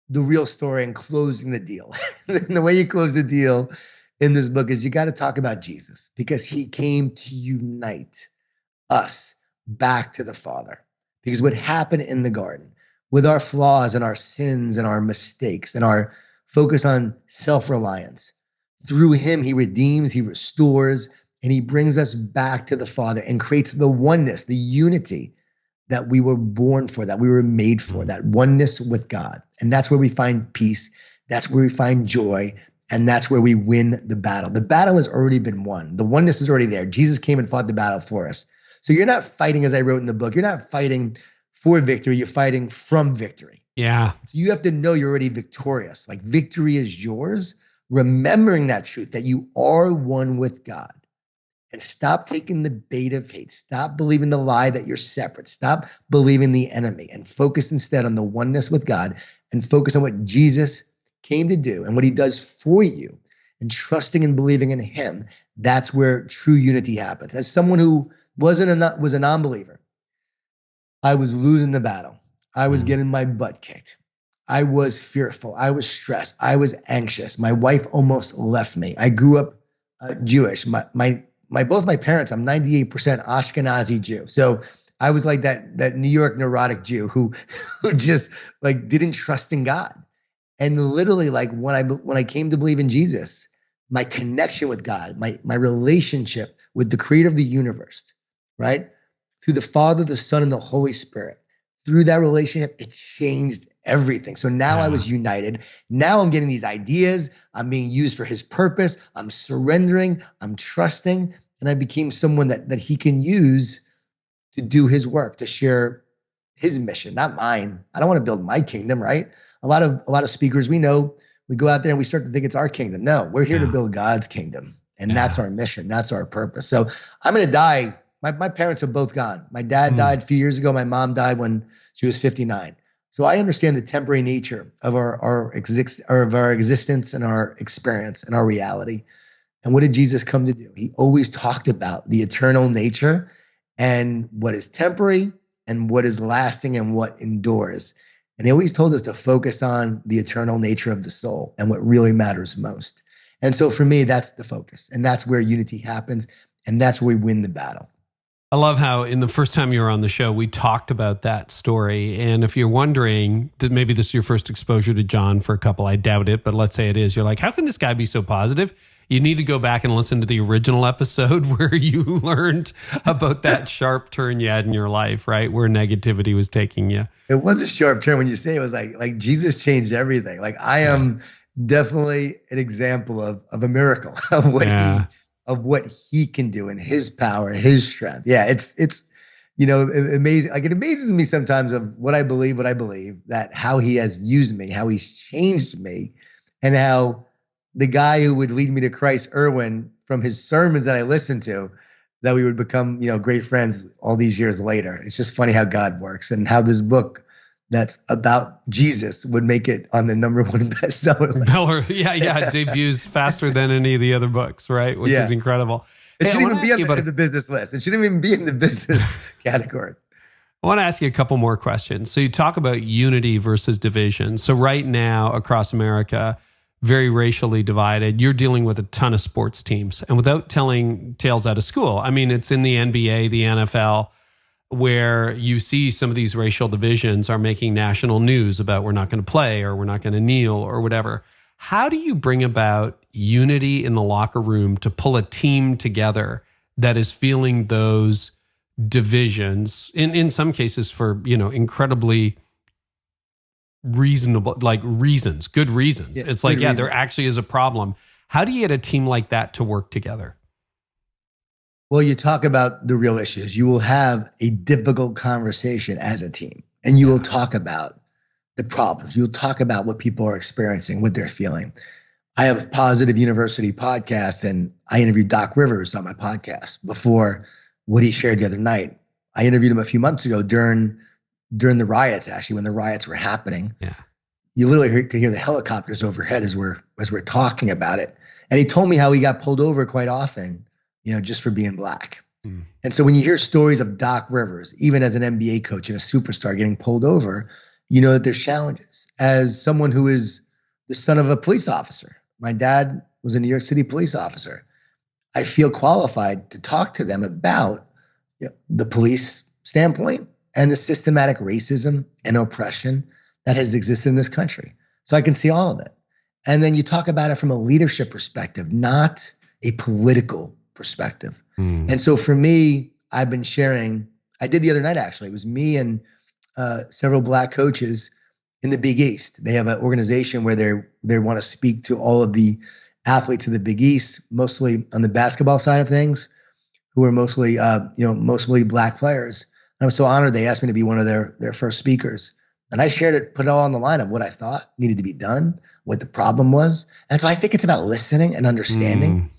the real story and closing the deal. And the way you close the deal in this book is you got to talk about Jesus, because he came to unite us back to the Father. Because what happened in the garden with our flaws and our sins and our mistakes and our focus on self-reliance, through him, he redeems, he restores, and he brings us back to the Father and creates the oneness, the unity that we were born for, that we were made for, that oneness with God. And that's where we find peace. That's where we find joy. And that's where we win the battle. The battle has already been won. The oneness is already there. Jesus came and fought the battle for us. So you're not fighting, as I wrote in the book, you're not fighting for victory. You're fighting from victory. Yeah. So you have to know you're already victorious. Like victory is yours. Remembering that truth, that you are one with God. And stop taking the bait of hate. Stop believing the lie that you're separate. Stop believing the enemy and focus instead on the oneness with God, and focus on what Jesus came to do and what he does for you. and trusting and believing in him, that's where true unity happens. As someone who was a non-believer, I was losing the battle. I was getting my butt kicked. I was fearful. I was stressed. I was anxious. My wife almost left me. I grew up Jewish. Both my parents, I'm 98% Ashkenazi Jew. So I was like that New York neurotic Jew who just like didn't trust in God. And literally, like when I came to believe in Jesus, my connection with God, my relationship with the creator of the universe, right? Through the Father, the Son, and the Holy Spirit, through that relationship, it changed everything. So now I was united. Now I'm getting these ideas. I'm being used for his purpose. I'm surrendering. I'm trusting. And I became someone that he can use to do his work, to share his mission, not mine. I don't want to build my kingdom, right? A lot of speakers we know, we go out there and we start to think it's our kingdom. No, we're here to build God's kingdom. And that's our mission. That's our purpose. So I'm going to die. My parents are both gone. My dad died a few years ago. My mom died when she was 59. So I understand the temporary nature of our existence and our experience and our reality. And what did Jesus come to do? He always talked about the eternal nature and what is temporary and what is lasting and what endures. And he always told us to focus on the eternal nature of the soul and what really matters most. And so for me, that's the focus. And that's where unity happens. And that's where we win the battle. I love how in the first time you were on the show, we talked about that story. And if you're wondering that maybe this is your first exposure to Jon for a couple, I doubt it, but let's say it is. You're like, how can this guy be so positive? You need to go back and listen to the original episode where you learned about that sharp turn you had in your life, right? Where negativity was taking you. It was a sharp turn when you say it was like Jesus changed everything. Like I am definitely an example of a miracle of what he can do and his power, his strength. Yeah, it's amazing. Like it amazes me sometimes of what I believe, that how he has used me, how he's changed me, and how the guy who would lead me to Christ, Erwin, from his sermons that I listened to, that we would become, great friends all these years later. It's just funny how God works and how this book that's about Jesus would make it on the #1 bestseller list. It debuts faster than any of the other books, right? Which is incredible. It shouldn't even be on the business list. It shouldn't even be in the business category. I want to ask you a couple more questions. So you talk about unity versus division. So right now across America, very racially divided. You're dealing with a ton of sports teams. And without telling tales out of school, I mean, it's in the NBA, the NFL, where you see some of these racial divisions are making national news about we're not going to play or we're not going to kneel or whatever. How do you bring about unity in the locker room to pull a team together that is feeling those divisions, in some cases for, incredibly reasonable, like reasons, good reasons. It's like, there actually is a problem. How do you get a team like that to work together? Well, you talk about the real issues. You will have a difficult conversation as a team, and you will talk about the problems. You'll talk about what people are experiencing, what they're feeling. I have a Positive University podcast, and I interviewed Doc Rivers on my podcast before what he shared the other night. I interviewed him a few months ago during the riots, actually, when the riots were happening. Yeah. You literally could hear the helicopters overhead as we're talking about it. And he told me how he got pulled over quite often, just for being black. And so when you hear stories of Doc Rivers, even as an NBA coach and a superstar getting pulled over, you know that there's challenges. As someone who is the son of a police officer, my dad was a New York City police officer. I feel qualified to talk to them about the police standpoint and the systematic racism and oppression that has existed in this country. So I can see all of it. And then you talk about it from a leadership perspective, not a political perspective. And so for me, I've been sharing, I did the other night, actually. It was me and several black coaches in the Big East. They have an organization where they want to speak to all of the athletes in the Big East, mostly on the basketball side of things, who are mostly black players. And I was so honored they asked me to be one of their first speakers. And I shared it, put it all on the line of what I thought needed to be done, what the problem was. And so I think it's about listening and understanding.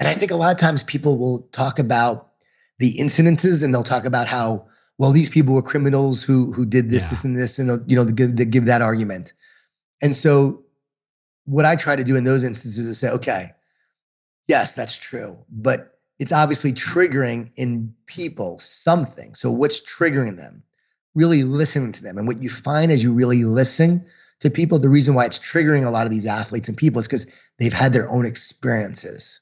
And I think a lot of times people will talk about the incidences and they'll talk about how, well, these people were criminals who did this and this, and they give that argument. And so what I try to do in those instances is say, okay, Yes, that's true. But it's obviously triggering in people something. So what's triggering them? Really listening to them. And what you find as you really listen to people, the reason why it's triggering a lot of these athletes and people is because they've had their own experiences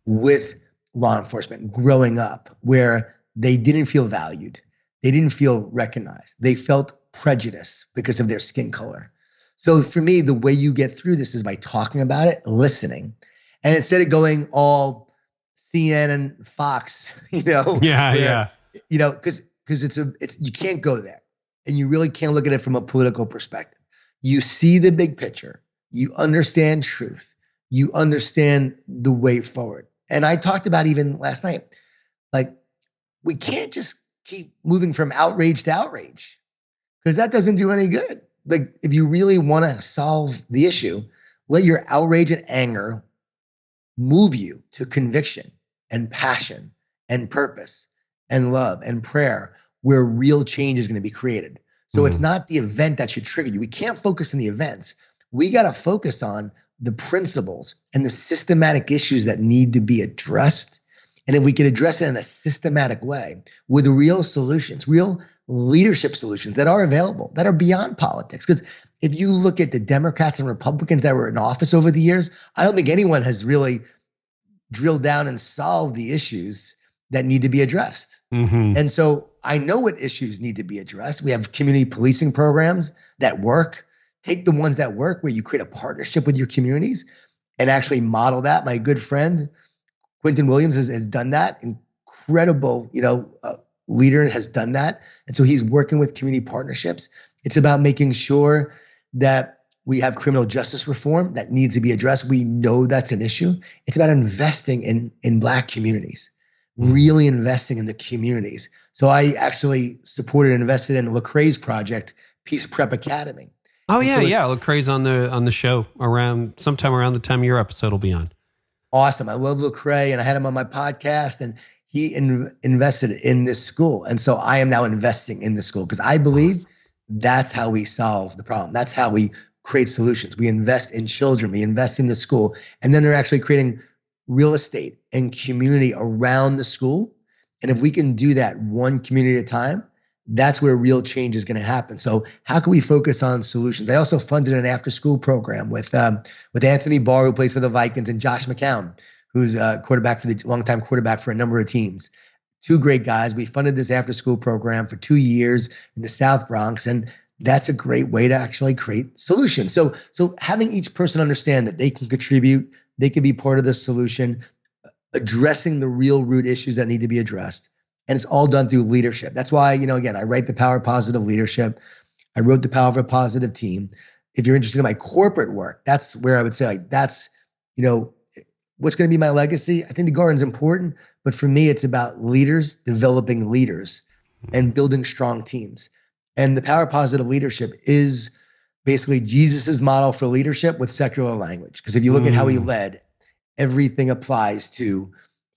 with law enforcement growing up where they didn't feel valued. They didn't feel recognized. They felt prejudice because of their skin color. So for me, the way you get through this is by talking about it, listening. And instead of going all CNN and Fox, because you can't go there, and you really can't look at it from a political perspective. You see the big picture, you understand truth, you understand the way forward. And I talked about even last night, like we can't just keep moving from outrage to outrage because that doesn't do any good. Like if you really want to solve the issue, let your outrage and anger move you to conviction and passion and purpose and love and prayer where real change is going to be created. So it's not the event that should trigger you. We can't focus on the events. We got to focus on the principles and the systematic issues that need to be addressed. And if we can address it in a systematic way with real solutions, real leadership solutions that are available, that are beyond politics. Because if you look at the Democrats and Republicans that were in office over the years, I don't think anyone has really drilled down and solved the issues that need to be addressed. And so I know what issues need to be addressed. We have community policing programs that work. Take the ones that work where you create a partnership with your communities and actually model that. My good friend, Quentin Williams has done that. Incredible, leader has done that. And so he's working with community partnerships. It's about making sure that we have criminal justice reform that needs to be addressed. We know that's an issue. It's about investing in Black communities, really investing in the communities. So I actually supported and invested in Lecrae's project, Peace Prep Academy. Oh, and Lecrae's on the show sometime around the time your episode will be on. Awesome. I love Lecrae, and I had him on my podcast, and he invested in this school. And so I am now investing in the school because I believe that's how we solve the problem. That's how we create solutions. We invest in children. We invest in the school. And then they're actually creating real estate and community around the school. And if we can do that one community at a time, that's where real change is going to happen. So how can we focus on solutions? I also funded an after-school program with Anthony Barr, who plays for the Vikings, and Josh McCown, who's a longtime quarterback for a number of teams. Two great guys. We funded this after-school program for 2 years in the South Bronx, and that's a great way to actually create solutions. So having each person understand that they can contribute, they can be part of the solution, addressing the real root issues that need to be addressed. And it's all done through leadership. That's why, again, I write The Power of Positive Leadership. I wrote The Power of a Positive Team. If you're interested in my corporate work, that's where I would say that's, what's going to be my legacy. I think the garden's important, but for me, it's about leaders developing leaders and building strong teams. And The Power of Positive Leadership is basically Jesus's model for leadership with secular language. Because if you look at how he led, everything applies to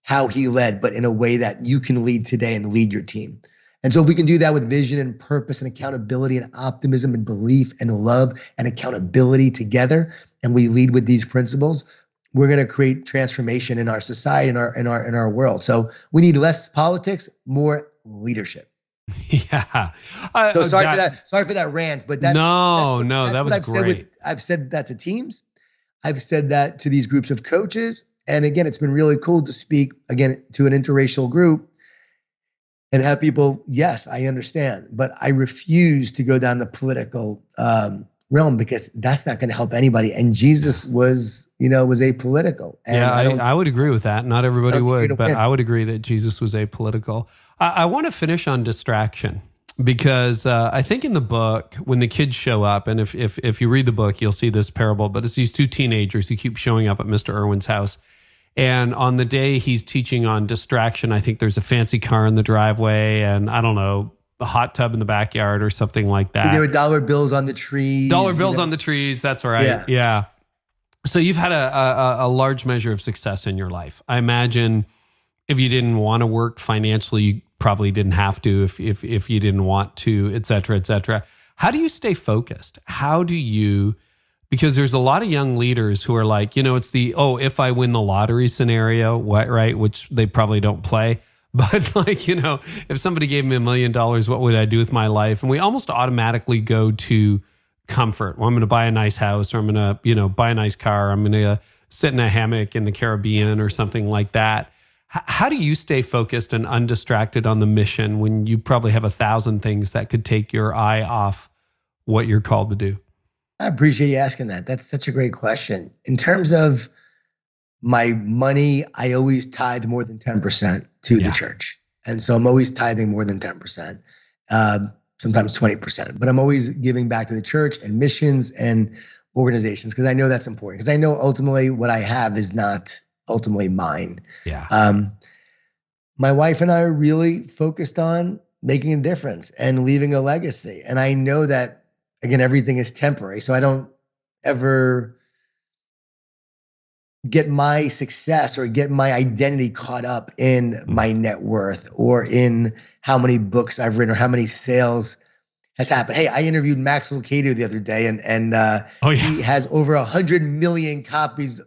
how he led, but in a way that you can lead today and lead your team. And so if we can do that with vision and purpose and accountability and optimism and belief and love and accountability together, and we lead with these principles, we're going to create transformation in our society, in our world. So we need less politics, more leadership. Yeah. So sorry for that rant, but that was great. I've said that to teams. I've said that to these groups of coaches. And again, it's been really cool to speak again to an interracial group and have people, yes, I understand, but I refuse to go down the political realm because that's not going to help anybody. And Jesus was apolitical. And I would agree with that. Not everybody would, but I would agree that Jesus was apolitical. I want to finish on distraction because I think in the book, when the kids show up, and if you read the book, you'll see this parable, but it's these two teenagers who keep showing up at Mr. Irwin's house. And on the day he's teaching on distraction, I think there's a fancy car in the driveway and I don't know, a hot tub in the backyard or something like that. There were dollar bills on the trees. On the trees. That's right. Yeah. So you've had a large measure of success in your life. I imagine if you didn't want to work financially, you probably didn't have to if you didn't want to, et cetera, et cetera. How do you stay focused? How do you Because there's a lot of young leaders who are like, it's the, if I win the lottery scenario, what, right? Which they probably don't play. But like, if somebody gave me $1 million, what would I do with my life? And we almost automatically go to comfort. Well, I'm going to buy a nice house, or I'm going to, buy a nice car. I'm going to sit in a hammock in the Caribbean or something like that. How do you stay focused and undistracted on the mission when you probably have 1,000 things that could take your eye off what you're called to do? I appreciate you asking that. That's such a great question. In terms of my money, I always tithe more than 10% to the church. And so I'm always tithing more than 10%, sometimes 20%. But I'm always giving back to the church and missions and organizations because I know that's important. Because I know ultimately what I have is not ultimately mine. Yeah. My wife and I are really focused on making a difference and leaving a legacy. And I know that, again, everything is temporary. So I don't ever get my success or get my identity caught up in my net worth or in how many books I've written or how many sales has happened. Hey, I interviewed Max Lucado the other day, and he has over 100 million copies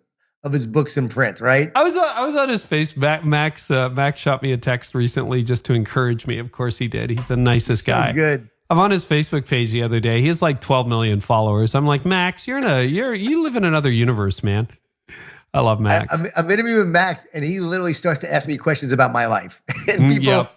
of his books in print, right? I was on his face. Max shot me a text recently just to encourage me. Of course he did. He's the nicest guy. Good. I'm on his Facebook page the other day. He has like 12 million followers. I'm like, Max, you live in another universe, man. I love Max. I'm interviewing Max, and he literally starts to ask me questions about my life. And people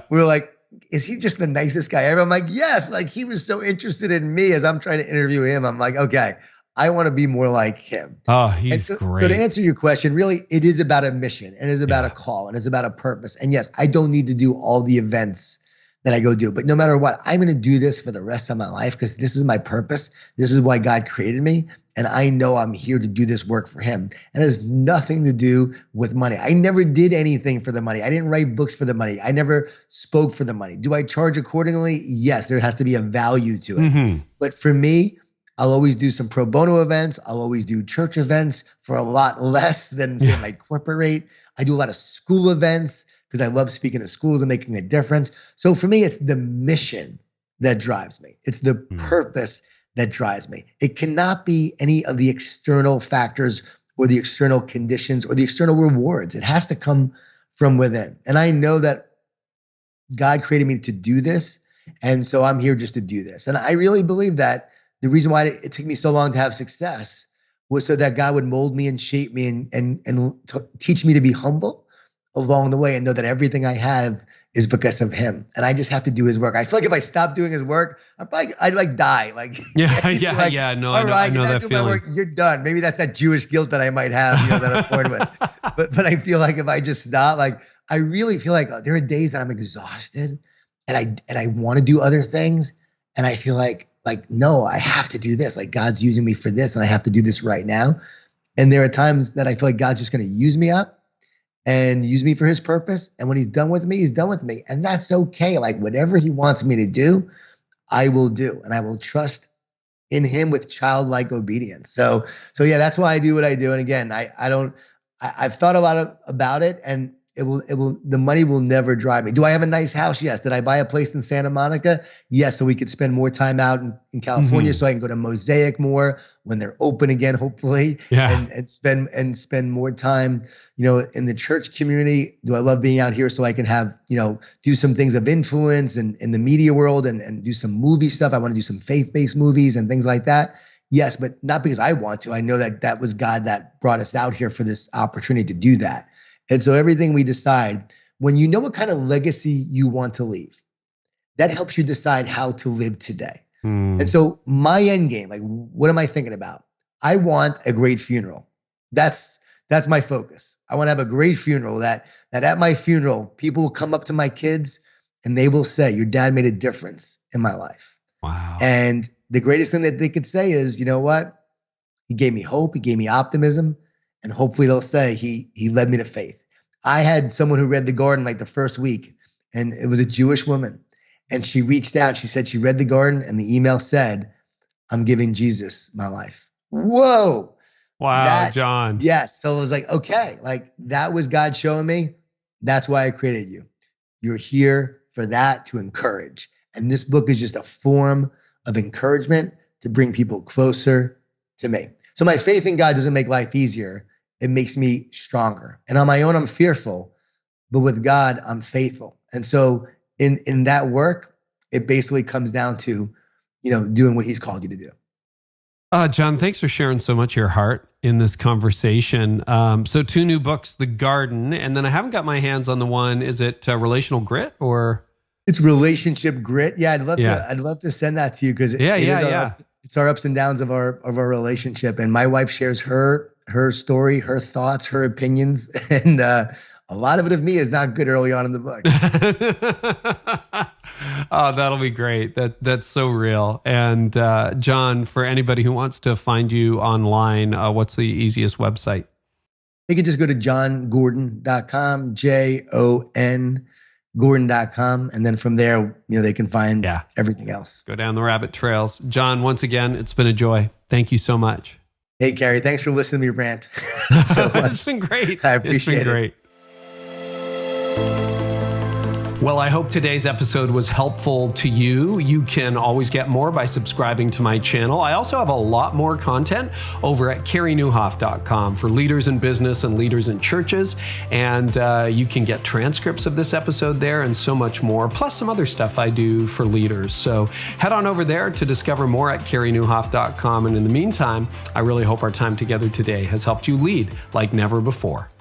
were like, is he just the nicest guy ever? I'm like, yes. Like, he was so interested in me as I'm trying to interview him. I'm like, okay, I want to be more like him. Oh, he's great. So to answer your question, really, it is about a mission, and it's about a call, and it's about a purpose. And yes, I don't need to do all the events that I go do. But no matter what, I'm going to do this for the rest of my life because this is my purpose. This is why God created me. And I know I'm here to do this work for him. And it has nothing to do with money. I never did anything for the money. I didn't write books for the money. I never spoke for the money. Do I charge accordingly? Yes, there has to be a value to it. Mm-hmm. But for me, I'll always do some pro bono events. I'll always do church events for a lot less than my corporate rate. I do a lot of school events because I love speaking to schools and making a difference. So for me, it's the mission that drives me. It's the purpose that drives me. It cannot be any of the external factors or the external conditions or the external rewards. It has to come from within. And I know that God created me to do this. And so I'm here just to do this. And I really believe that the reason why it took me so long to have success was so that God would mold me and shape me and teach me to be humble along the way and know that everything I have is because of him. And I just have to do his work. I feel like if I stopped doing his work, I'd like die. Like, No, I know that feeling. My work, you're done. Maybe that's that Jewish guilt that I might have, that I'm born with. But I feel like if I just stop, like, I really feel like there are days that I'm exhausted and I want to do other things. And I feel like, no, I have to do this. Like, God's using me for this and I have to do this right now. And there are times that I feel like God's just going to use me up and use me for his purpose. And when he's done with me, he's done with me. And that's okay. Like, whatever he wants me to do, I will do. And I will trust in him with childlike obedience. So yeah, that's why I do what I do. And again, I've thought a lot about it, and the money will never drive me. Do I have a nice house? Yes. Did I buy a place in Santa Monica? Yes. So we could spend more time out in California, so I can go to Mosaic more when they're open again, hopefully, and spend more time, in the church community. Do I love being out here so I can have, do some things of influence in the media world and do some movie stuff? I want to do some faith-based movies and things like that. Yes, but not because I want to. I know that was God that brought us out here for this opportunity to do that. And so everything we decide, when you know what kind of legacy you want to leave, that helps you decide how to live today. And so my end game, like, what am I thinking about? I want a great funeral. That's my focus. I want to have a great funeral that at my funeral, people will come up to my kids and they will say, your dad made a difference in my life. Wow. And the greatest thing that they could say is, you know what? He gave me hope. He gave me optimism. And hopefully they'll say he led me to faith. I had someone who read The Garden like the first week, and it was a Jewish woman. And she reached out. She said she read The Garden, and the email said, I'm giving Jesus my life. Whoa. Wow, John. Yes. So it was like, okay, like, that was God showing me. That's why I created you. You're here for that, to encourage. And this book is just a form of encouragement to bring people closer to me. So my faith in God doesn't make life easier. It makes me stronger. And on my own, I'm fearful, but with God, I'm faithful. And so in that work, it basically comes down to, doing what he's called you to do. Jon, thanks for sharing so much of your heart in this conversation. So 2 new books, The Garden, and then I haven't got my hands on the one. Is it Relational Grit or? It's Relationship Grit. Yeah, I'd love to send that to you because it's our ups and downs of our relationship. And my wife shares her story, her thoughts, her opinions, and a lot of it of me is not good early on in the book. Oh, that'll be great. That's so real. And Jon, for anybody who wants to find you online, what's the easiest website? They can just go to jongordon.com, Jon Gordon.com. And then from there, they can find everything else. Go down the rabbit trails. Jon, once again, it's been a joy. Thank you so much. Hey, Carey, thanks for listening to me rant so much. It's been great. I appreciate it. It's been great. Well, I hope today's episode was helpful to you. You can always get more by subscribing to my channel. I also have a lot more content over at CareyNieuwhof.com for leaders in business and leaders in churches. And you can get transcripts of this episode there and so much more, plus some other stuff I do for leaders. So head on over there to discover more at CareyNieuwhof.com. And in the meantime, I really hope our time together today has helped you lead like never before.